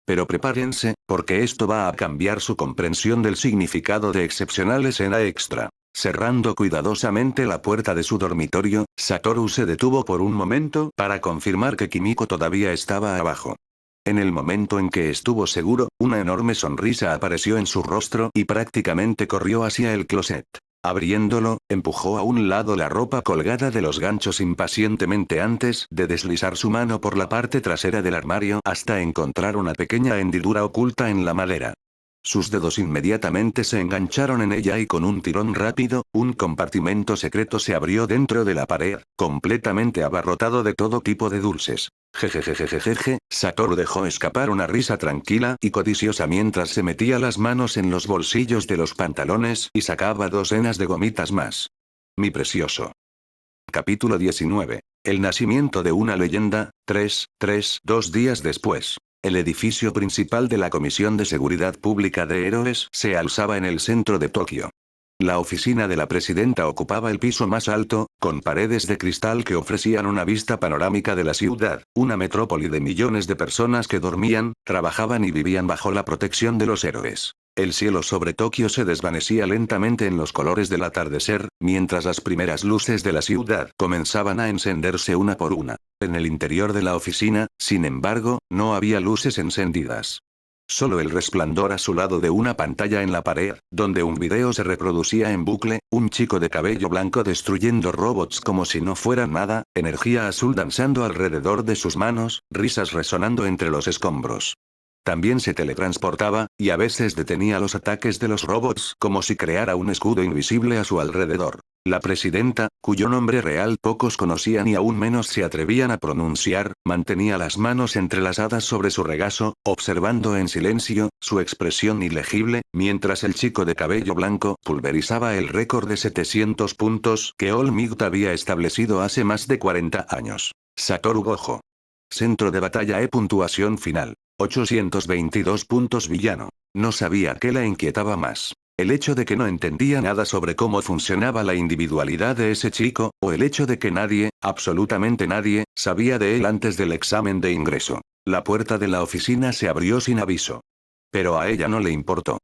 Pero prepárense, porque esto va a cambiar su comprensión del significado de excepcional escena extra. Cerrando cuidadosamente la puerta de su dormitorio, Satoru se detuvo por un momento para confirmar que Kimiko todavía estaba abajo. En el momento en que estuvo seguro, una enorme sonrisa apareció en su rostro y prácticamente corrió hacia el closet. Abriéndolo, empujó a un lado la ropa colgada de los ganchos impacientemente antes de deslizar su mano por la parte trasera del armario hasta encontrar una pequeña hendidura oculta en la madera. Sus dedos inmediatamente se engancharon en ella y con un tirón rápido, un compartimento secreto se abrió dentro de la pared, completamente abarrotado de todo tipo de dulces. Jejejejejeje, Satoru dejó escapar una risa tranquila y codiciosa mientras se metía las manos en los bolsillos de los pantalones y sacaba docenas de gomitas más. Mi precioso. Capítulo 19. El nacimiento de una leyenda, 2 días después. El edificio principal de la Comisión de Seguridad Pública de Héroes se alzaba en el centro de Tokio. La oficina de la presidenta ocupaba el piso más alto, con paredes de cristal que ofrecían una vista panorámica de la ciudad, una metrópoli de millones de personas que dormían, trabajaban y vivían bajo la protección de los héroes. El cielo sobre Tokio se desvanecía lentamente en los colores del atardecer, mientras las primeras luces de la ciudad comenzaban a encenderse una por una. En el interior de la oficina, sin embargo, no había luces encendidas. Solo el resplandor azulado de una pantalla en la pared, donde un video se reproducía en bucle, un chico de cabello blanco destruyendo robots como si no fueran nada, energía azul danzando alrededor de sus manos, risas resonando entre los escombros. También se teletransportaba, y a veces detenía los ataques de los robots como si creara un escudo invisible a su alrededor. La presidenta, cuyo nombre real pocos conocían y aún menos se atrevían a pronunciar, mantenía las manos entrelazadas sobre su regazo, observando en silencio, su expresión ilegible, mientras el chico de cabello blanco pulverizaba el récord de 700 puntos que All Might había establecido hace más de 40 años. Satoru Gojo. Centro de batalla puntuación final. 822 puntos villano. No sabía qué la inquietaba más. El hecho de que no entendía nada sobre cómo funcionaba la individualidad de ese chico, o el hecho de que nadie, absolutamente nadie, sabía de él antes del examen de ingreso. La puerta de la oficina se abrió sin aviso. Pero a ella no le importó.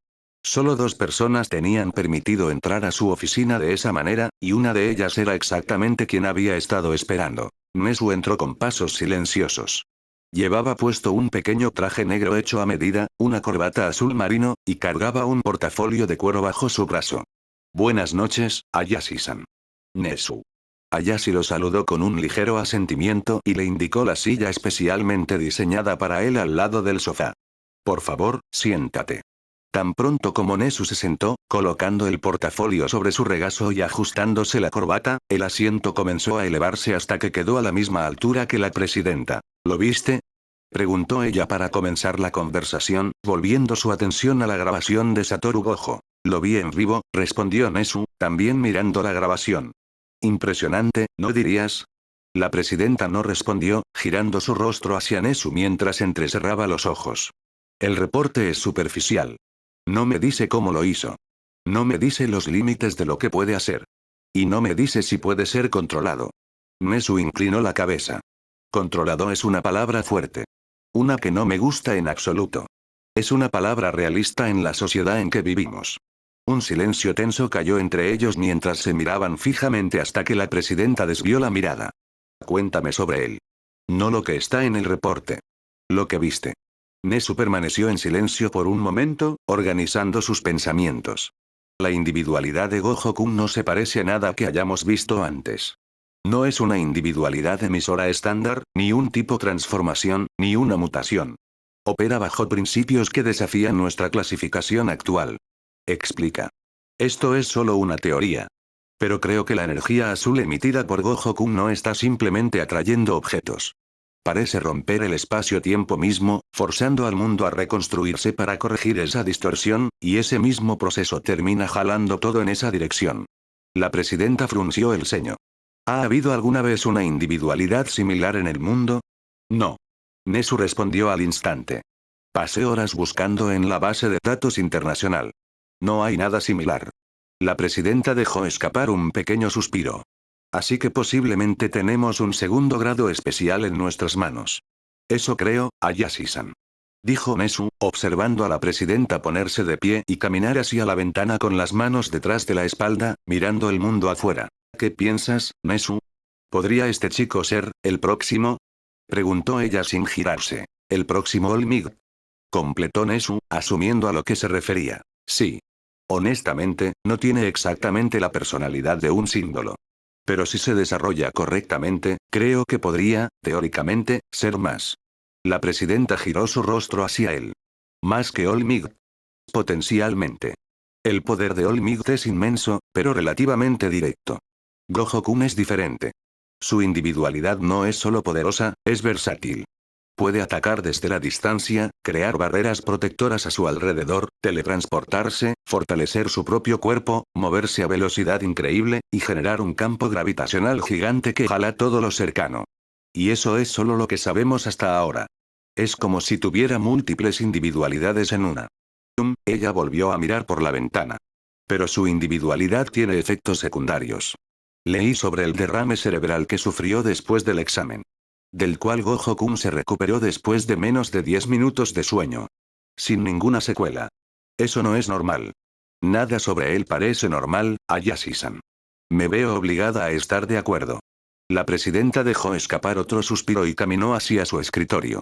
Solo 2 personas tenían permitido entrar a su oficina de esa manera, y una de ellas era exactamente quien había estado esperando. Nesu entró con pasos silenciosos. Llevaba puesto un pequeño traje negro hecho a medida, una corbata azul marino, y cargaba un portafolio de cuero bajo su brazo. Buenas noches, Ayashi-san. Nesu. Ayashi lo saludó con un ligero asentimiento y le indicó la silla especialmente diseñada para él al lado del sofá. Por favor, siéntate. Tan pronto como Nesu se sentó, colocando el portafolio sobre su regazo y ajustándose la corbata, el asiento comenzó a elevarse hasta que quedó a la misma altura que la presidenta. ¿Lo viste? Preguntó ella para comenzar la conversación, volviendo su atención a la grabación de Satoru Gojo. Lo vi en vivo, respondió Nezu, también mirando la grabación. Impresionante, ¿no dirías? La presidenta no respondió, girando su rostro hacia Nezu mientras entrecerraba los ojos. El reporte es superficial. No me dice cómo lo hizo. No me dice los límites de lo que puede hacer. Y no me dice si puede ser controlado. Nezu inclinó la cabeza. Controlado es una palabra fuerte. Una que no me gusta en absoluto. Es una palabra realista en la sociedad en que vivimos. Un silencio tenso cayó entre ellos mientras se miraban fijamente hasta que la presidenta desvió la mirada. Cuéntame sobre él. No lo que está en el reporte. Lo que viste. Nezu permaneció en silencio por un momento, organizando sus pensamientos. La individualidad de Gojo-kun no se parece a nada que hayamos visto antes. No es una individualidad emisora estándar, ni un tipo transformación, ni una mutación. Opera bajo principios que desafían nuestra clasificación actual. Explica. Esto es solo una teoría. Pero creo que la energía azul emitida por Gojo-kun no está simplemente atrayendo objetos. Parece romper el espacio-tiempo mismo, forzando al mundo a reconstruirse para corregir esa distorsión, y ese mismo proceso termina jalando todo en esa dirección. La presidenta frunció el ceño. ¿Ha habido alguna vez una individualidad similar en el mundo? No. Nezu respondió al instante. Pasé horas buscando en la base de datos internacional. No hay nada similar. La presidenta dejó escapar un pequeño suspiro. Así que posiblemente tenemos un segundo grado especial en nuestras manos. Eso creo, Ayashi-san. Dijo Nezu, observando a la presidenta ponerse de pie y caminar hacia la ventana con las manos detrás de la espalda, mirando el mundo afuera. ¿Qué piensas, Nezu? ¿Podría este chico ser el próximo? Preguntó ella sin girarse. ¿El próximo Olmig? Completó Nezu, asumiendo a lo que se refería. Sí. Honestamente, no tiene exactamente la personalidad de un símbolo. Pero si se desarrolla correctamente, creo que podría, teóricamente, ser más. La presidenta giró su rostro hacia él. Más que Olmig. Potencialmente. El poder de Olmig es inmenso, pero relativamente directo. Gojo-kun es diferente. Su individualidad no es solo poderosa, es versátil. Puede atacar desde la distancia, crear barreras protectoras a su alrededor, teletransportarse, fortalecer su propio cuerpo, moverse a velocidad increíble, y generar un campo gravitacional gigante que jala todo lo cercano. Y eso es solo lo que sabemos hasta ahora. Es como si tuviera múltiples individualidades en una. Ella volvió a mirar por la ventana. Pero su individualidad tiene efectos secundarios. Leí sobre el derrame cerebral que sufrió después del examen. Del cual Gojo-kun se recuperó después de menos de 10 minutos de sueño. Sin ninguna secuela. Eso no es normal. Nada sobre él parece normal, Ayashi-san. Me veo obligada a estar de acuerdo. La presidenta dejó escapar otro suspiro y caminó hacia su escritorio.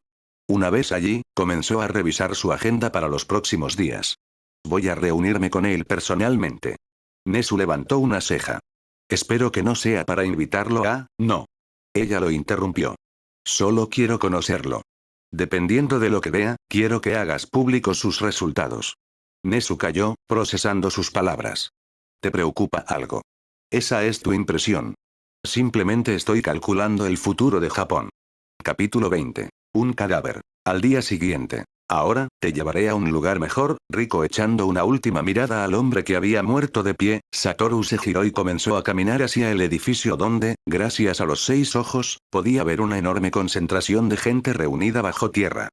Una vez allí, comenzó a revisar su agenda para los próximos días. Voy a reunirme con él personalmente. Nezu levantó una ceja. Espero que no sea para invitarlo a... No. Ella lo interrumpió. Solo quiero conocerlo. Dependiendo de lo que vea, quiero que hagas públicos sus resultados. Nezu calló, procesando sus palabras. ¿Te preocupa algo? Esa es tu impresión. Simplemente estoy calculando el futuro de Japón. Capítulo 20. Un cadáver. Al día siguiente. Ahora, te llevaré a un lugar mejor, Rico echando una última mirada al hombre que había muerto de pie, Satoru se giró y comenzó a caminar hacia el edificio donde, gracias a los 6 ojos, podía ver una enorme concentración de gente reunida bajo tierra.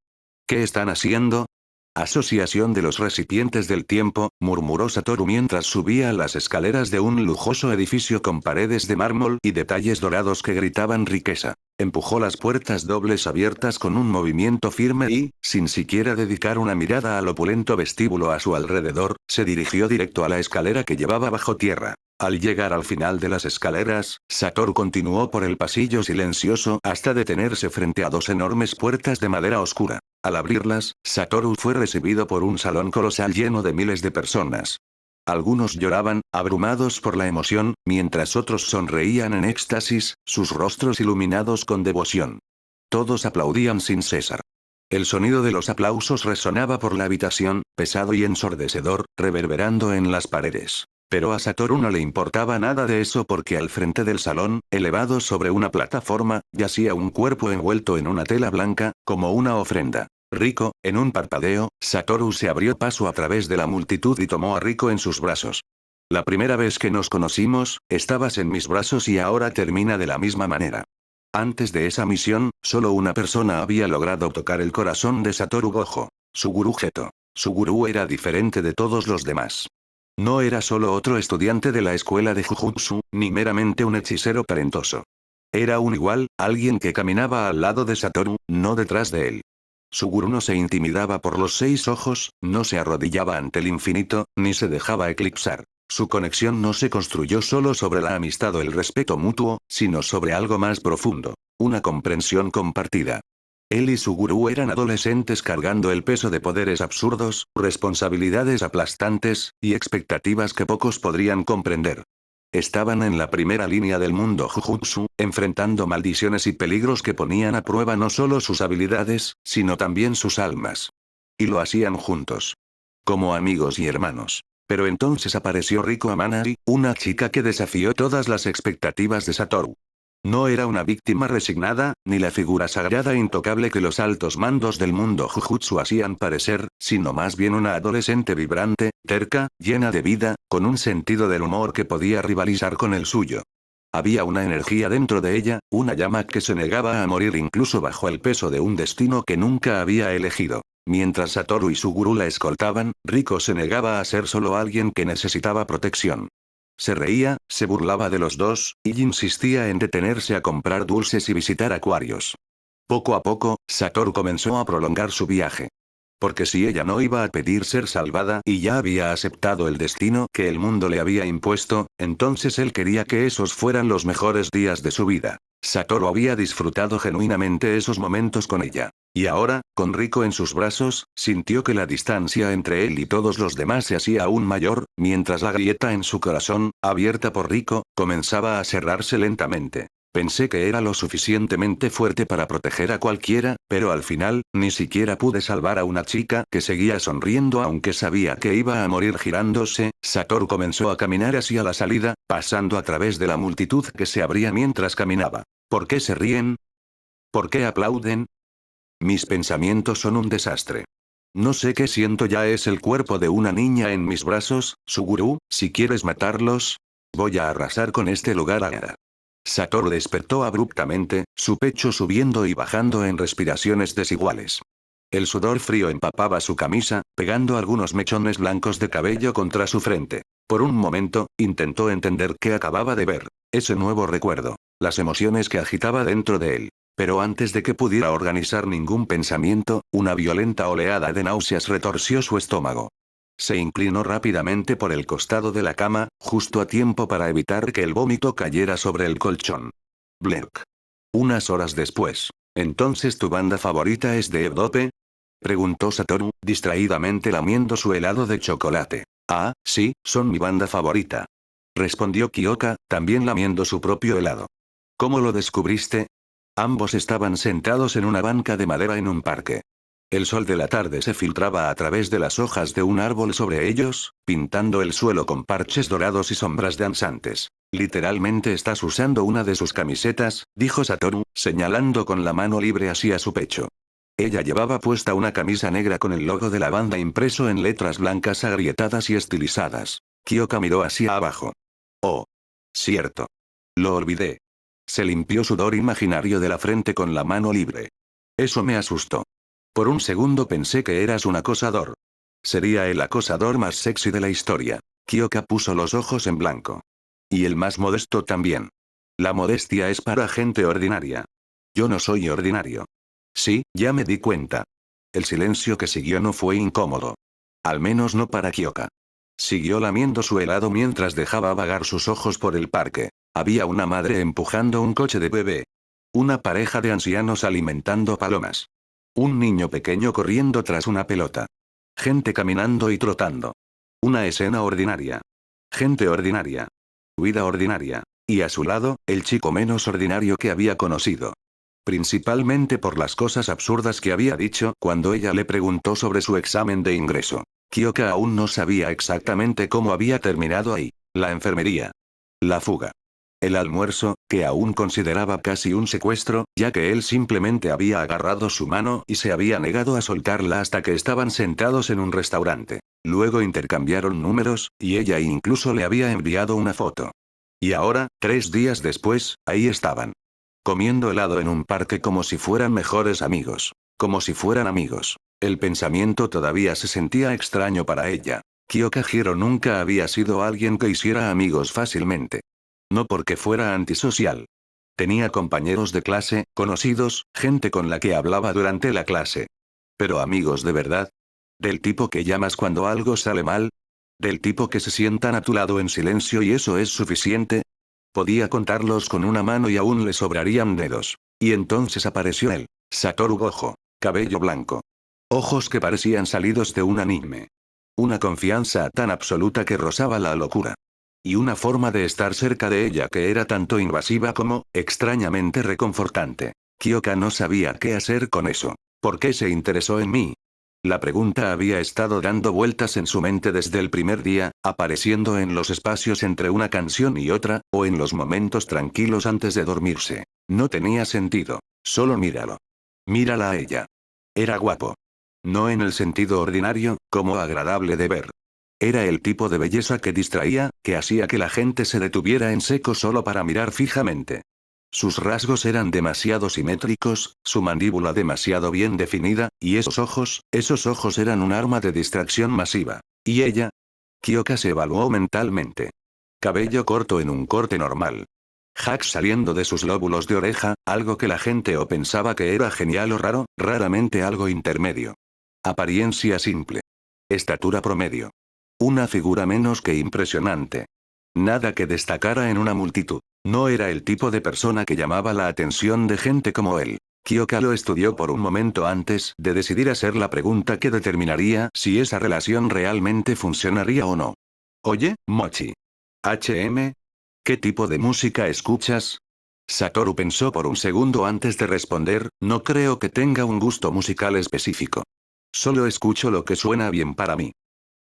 ¿Qué están haciendo? Asociación de los recipientes del tiempo, murmuró Satoru mientras subía las escaleras de un lujoso edificio con paredes de mármol y detalles dorados que gritaban riqueza. Empujó las puertas dobles abiertas con un movimiento firme y, sin siquiera dedicar una mirada al opulento vestíbulo a su alrededor, se dirigió directo a la escalera que llevaba bajo tierra. Al llegar al final de las escaleras, Satoru continuó por el pasillo silencioso hasta detenerse frente a 2 enormes puertas de madera oscura. Al abrirlas, Satoru fue recibido por un salón colosal lleno de miles de personas. Algunos lloraban, abrumados por la emoción, mientras otros sonreían en éxtasis, sus rostros iluminados con devoción. Todos aplaudían sin cesar. El sonido de los aplausos resonaba por la habitación, pesado y ensordecedor, reverberando en las paredes. Pero a Satoru no le importaba nada de eso porque al frente del salón, elevado sobre una plataforma, yacía un cuerpo envuelto en una tela blanca, como una ofrenda. Riko, en un parpadeo, Satoru se abrió paso a través de la multitud y tomó a Riko en sus brazos. La primera vez que nos conocimos, estabas en mis brazos y ahora termina de la misma manera. Antes de esa misión, solo una persona había logrado tocar el corazón de Satoru Gojo. Suguru Geto. Suguru era diferente de todos los demás. No era solo otro estudiante de la escuela de Jujutsu, ni meramente un hechicero talentoso. Era un igual, alguien que caminaba al lado de Satoru, no detrás de él. Suguru no se intimidaba por los 6 ojos, no se arrodillaba ante el infinito, ni se dejaba eclipsar. Su conexión no se construyó solo sobre la amistad o el respeto mutuo, sino sobre algo más profundo. Una comprensión compartida. Él y Suguru eran adolescentes cargando el peso de poderes absurdos, responsabilidades aplastantes, y expectativas que pocos podrían comprender. Estaban en la primera línea del mundo Jujutsu, enfrentando maldiciones y peligros que ponían a prueba no solo sus habilidades, sino también sus almas. Y lo hacían juntos. Como amigos y hermanos. Pero entonces apareció Riko Amanari, una chica que desafió todas las expectativas de Satoru. No era una víctima resignada, ni la figura sagrada e intocable que los altos mandos del mundo Jujutsu hacían parecer, sino más bien una adolescente vibrante, terca, llena de vida, con un sentido del humor que podía rivalizar con el suyo. Había una energía dentro de ella, una llama que se negaba a morir incluso bajo el peso de un destino que nunca había elegido. Mientras Satoru y Suguru la escoltaban, Riko se negaba a ser solo alguien que necesitaba protección. Se reía, se burlaba de los dos, y insistía en detenerse a comprar dulces y visitar acuarios. Poco a poco, Satoru comenzó a prolongar su viaje. Porque si ella no iba a pedir ser salvada y ya había aceptado el destino que el mundo le había impuesto, entonces él quería que esos fueran los mejores días de su vida. Satoru había disfrutado genuinamente esos momentos con ella. Y ahora, con Riko en sus brazos, sintió que la distancia entre él y todos los demás se hacía aún mayor, mientras la grieta en su corazón, abierta por Riko, comenzaba a cerrarse lentamente. Pensé que era lo suficientemente fuerte para proteger a cualquiera, pero al final, ni siquiera pude salvar a una chica que seguía sonriendo aunque sabía que iba a morir girándose. Satoru comenzó a caminar hacia la salida, pasando a través de la multitud que se abría mientras caminaba. ¿Por qué se ríen? ¿Por qué aplauden? Mis pensamientos son un desastre. No sé qué siento, ya es el cuerpo de una niña en mis brazos. Suguru, si quieres matarlos, voy a arrasar con este lugar ahora. Satoru despertó abruptamente, su pecho subiendo y bajando en respiraciones desiguales. El sudor frío empapaba su camisa, pegando algunos mechones blancos de cabello contra su frente. Por un momento, intentó entender qué acababa de ver. Ese nuevo recuerdo. Las emociones que agitaba dentro de él. Pero antes de que pudiera organizar ningún pensamiento, una violenta oleada de náuseas retorció su estómago. Se inclinó rápidamente por el costado de la cama, justo a tiempo para evitar que el vómito cayera sobre el colchón. Blerk. Unas horas después. ¿Entonces tu banda favorita es de Dope? Preguntó Satoru, distraídamente lamiendo su helado de chocolate. Ah, sí, son mi banda favorita. Respondió Kyoka, también lamiendo su propio helado. ¿Cómo lo descubriste? Ambos estaban sentados en una banca de madera en un parque. El sol de la tarde se filtraba a través de las hojas de un árbol sobre ellos, pintando el suelo con parches dorados y sombras danzantes. Literalmente estás usando una de sus camisetas, dijo Satoru, señalando con la mano libre hacia su pecho. Ella llevaba puesta una camisa negra con el logo de la banda impreso en letras blancas agrietadas y estilizadas. Kyoka miró hacia abajo. Oh. Cierto. Lo olvidé. Se limpió sudor imaginario de la frente con la mano libre. Eso me asustó. Por un segundo pensé que eras un acosador. Sería el acosador más sexy de la historia. Kyoka puso los ojos en blanco. Y el más modesto también. La modestia es para gente ordinaria. Yo no soy ordinario. Sí, ya me di cuenta. El silencio que siguió no fue incómodo. Al menos no para Kyoka. Siguió lamiendo su helado mientras dejaba vagar sus ojos por el parque. Había una madre empujando un coche de bebé. Una pareja de ancianos alimentando palomas. Un niño pequeño corriendo tras una pelota. Gente caminando y trotando. Una escena ordinaria. Gente ordinaria. Vida ordinaria. Y a su lado, el chico menos ordinario que había conocido. Principalmente por las cosas absurdas que había dicho cuando ella le preguntó sobre su examen de ingreso. Kyoka aún no sabía exactamente cómo había terminado ahí. La enfermería. La fuga. El almuerzo, que aún consideraba casi un secuestro, ya que él simplemente había agarrado su mano y se había negado a soltarla hasta que estaban sentados en un restaurante. Luego intercambiaron números, y ella incluso le había enviado una foto. Y ahora, 3 días después, ahí estaban. Comiendo helado en un parque como si fueran mejores amigos. Como si fueran amigos. El pensamiento todavía se sentía extraño para ella. Kyoka Hiro nunca había sido alguien que hiciera amigos fácilmente. No porque fuera antisocial. Tenía compañeros de clase, conocidos, gente con la que hablaba durante la clase. Pero amigos de verdad. Del tipo que llamas cuando algo sale mal. Del tipo que se sientan a tu lado en silencio y eso es suficiente. Podía contarlos con una mano y aún le sobrarían dedos. Y entonces apareció él. Satoru Gojo. Cabello blanco. Ojos que parecían salidos de un anime. Una confianza tan absoluta que rozaba la locura. Y una forma de estar cerca de ella que era tanto invasiva como, extrañamente reconfortante. Kyoka no sabía qué hacer con eso. ¿Por qué se interesó en mí? La pregunta había estado dando vueltas en su mente desde el primer día, apareciendo en los espacios entre una canción y otra, o en los momentos tranquilos antes de dormirse. No tenía sentido. Solo míralo. Mírala a ella. Era guapo. No en el sentido ordinario, como agradable de ver. Era el tipo de belleza que distraía, que hacía que la gente se detuviera en seco solo para mirar fijamente. Sus rasgos eran demasiado simétricos, su mandíbula demasiado bien definida, y esos ojos eran un arma de distracción masiva. ¿Y ella? Kyoka se evaluó mentalmente. Cabello corto en un corte normal. Hacks saliendo de sus lóbulos de oreja, algo que la gente o pensaba que era genial o raro, raramente algo intermedio. Apariencia simple. Estatura promedio. Una figura menos que impresionante. Nada que destacara en una multitud. No era el tipo de persona que llamaba la atención de gente como él. Kyoka lo estudió por un momento antes de decidir hacer la pregunta que determinaría si esa relación realmente funcionaría o no. Oye, Mochi. HM. ¿Qué tipo de música escuchas? Satoru pensó por un segundo antes de responder, no creo que tenga un gusto musical específico. Solo escucho lo que suena bien para mí.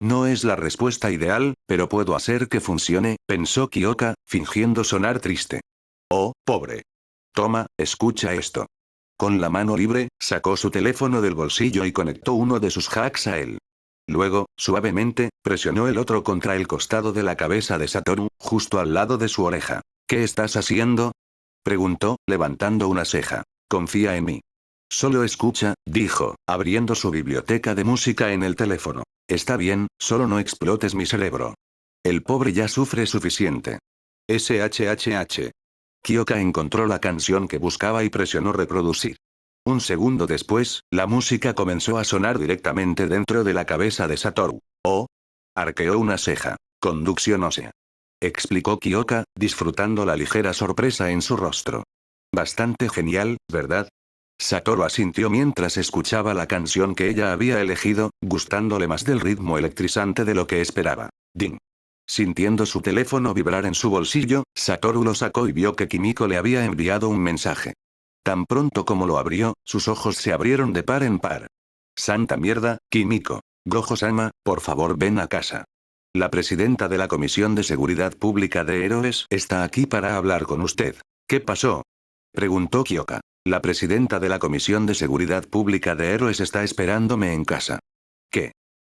No es la respuesta ideal, pero puedo hacer que funcione, pensó Kyoka, fingiendo sonar triste. Oh, pobre. Toma, escucha esto. Con la mano libre, sacó su teléfono del bolsillo y conectó uno de sus hacks a él. Luego, suavemente, presionó el otro contra el costado de la cabeza de Satoru, justo al lado de su oreja. ¿Qué estás haciendo? Preguntó, levantando una ceja. Confía en mí. Solo escucha, dijo, abriendo su biblioteca de música en el teléfono. Está bien, solo no explotes mi cerebro. El pobre ya sufre suficiente. SHHH. Kyoka encontró la canción que buscaba y presionó reproducir. Un segundo después, la música comenzó a sonar directamente dentro de la cabeza de Satoru. Oh. Arqueó una ceja. Conducción ósea. Explicó Kyoka, disfrutando la ligera sorpresa en su rostro. Bastante genial, ¿verdad? Satoru asintió mientras escuchaba la canción que ella había elegido, gustándole más del ritmo electrizante de lo que esperaba. Ding. Sintiendo su teléfono vibrar en su bolsillo, Satoru lo sacó y vio que Kimiko le había enviado un mensaje. Tan pronto como lo abrió, sus ojos se abrieron de par en par. Santa mierda, Kimiko. Gojo-sama, por favor ven a casa. La presidenta de la Comisión de Seguridad Pública de Héroes está aquí para hablar con usted. ¿Qué pasó? Preguntó Kyoka. La presidenta de la Comisión de Seguridad Pública de Héroes está esperándome en casa. ¿Qué?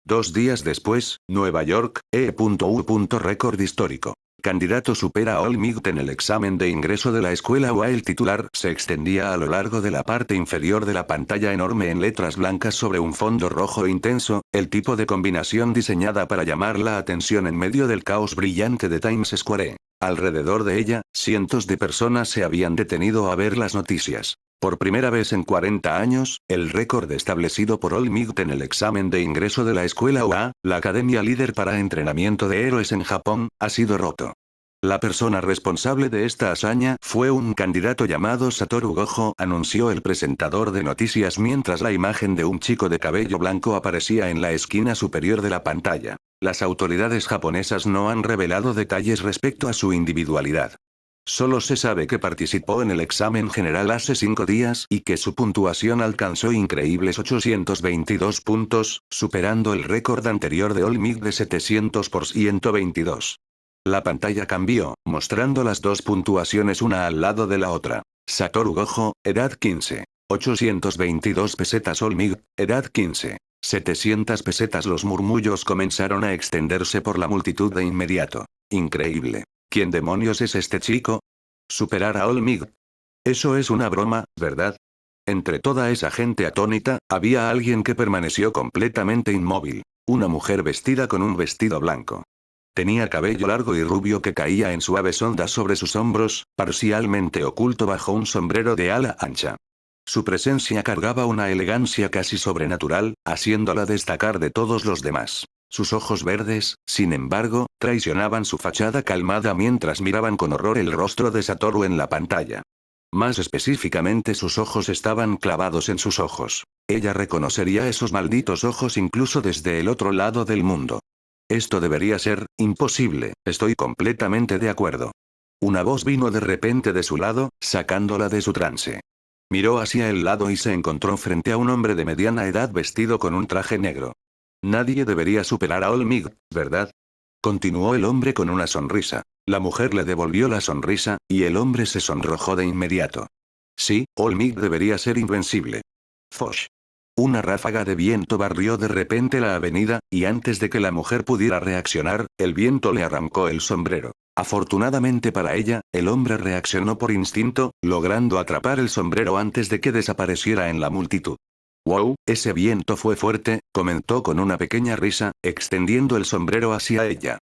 2 días después, Nueva York, E.U. Récord histórico. Candidato supera a Olmigt en el examen de ingreso de la escuela UA. El titular se extendía a lo largo de la parte inferior de la pantalla enorme en letras blancas sobre un fondo rojo intenso, el tipo de combinación diseñada para llamar la atención en medio del caos brillante de Times Square. Alrededor de ella, cientos de personas se habían detenido a ver las noticias. Por primera vez en 40 años, el récord establecido por Olmigt en el examen de ingreso de la escuela UA, la academia líder para entrenamiento de héroes en Japón, ha sido roto. La persona responsable de esta hazaña fue un candidato llamado Satoru Gojo, anunció el presentador de noticias mientras la imagen de un chico de cabello blanco aparecía en la esquina superior de la pantalla. Las autoridades japonesas no han revelado detalles respecto a su individualidad. Solo se sabe que participó en el examen general hace 5 días y que su puntuación alcanzó increíbles 822 puntos, superando el récord anterior de Olmig de 700 por 122. La pantalla cambió, mostrando las dos puntuaciones una al lado de la otra. Satoru Gojo, edad 15. 822 pesetas Olmig, edad 15. 700 pesetas. Los murmullos comenzaron a extenderse por la multitud de inmediato. Increíble. ¿Quién demonios es este chico? ¿Superar a Olmig? Eso es una broma, ¿verdad? Entre toda esa gente atónita, había alguien que permaneció completamente inmóvil. Una mujer vestida con un vestido blanco. Tenía cabello largo y rubio que caía en suaves ondas sobre sus hombros, parcialmente oculto bajo un sombrero de ala ancha. Su presencia cargaba una elegancia casi sobrenatural, haciéndola destacar de todos los demás. Sus ojos verdes, sin embargo, traicionaban su fachada calmada mientras miraban con horror el rostro de Satoru en la pantalla. Más específicamente, sus ojos estaban clavados en sus ojos. Ella reconocería esos malditos ojos incluso desde el otro lado del mundo. Esto debería ser imposible, estoy completamente de acuerdo. Una voz vino de repente de su lado, sacándola de su trance. Miró hacia el lado y se encontró frente a un hombre de mediana edad vestido con un traje negro. Nadie debería superar a Olmig, ¿verdad? Continuó el hombre con una sonrisa. La mujer le devolvió la sonrisa, y el hombre se sonrojó de inmediato. Sí, Olmig debería ser invencible. Fosh. Una ráfaga de viento barrió de repente la avenida, y antes de que la mujer pudiera reaccionar, el viento le arrancó el sombrero. Afortunadamente para ella, el hombre reaccionó por instinto, logrando atrapar el sombrero antes de que desapareciera en la multitud. «Wow, ese viento fue fuerte», comentó con una pequeña risa, extendiendo el sombrero hacia ella.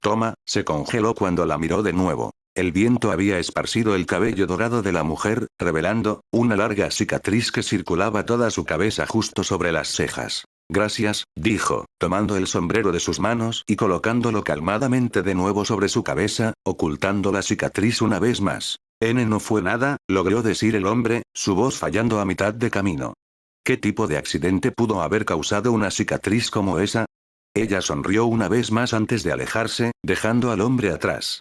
Toma, se congeló cuando la miró de nuevo. El viento había esparcido el cabello dorado de la mujer, revelando una larga cicatriz que circulaba toda su cabeza justo sobre las cejas. «Gracias», dijo, tomando el sombrero de sus manos y colocándolo calmadamente de nuevo sobre su cabeza, ocultando la cicatriz una vez más. No fue nada», logró decir el hombre, su voz fallando a mitad de camino. ¿Qué tipo de accidente pudo haber causado una cicatriz como esa? Ella sonrió una vez más antes de alejarse, dejando al hombre atrás.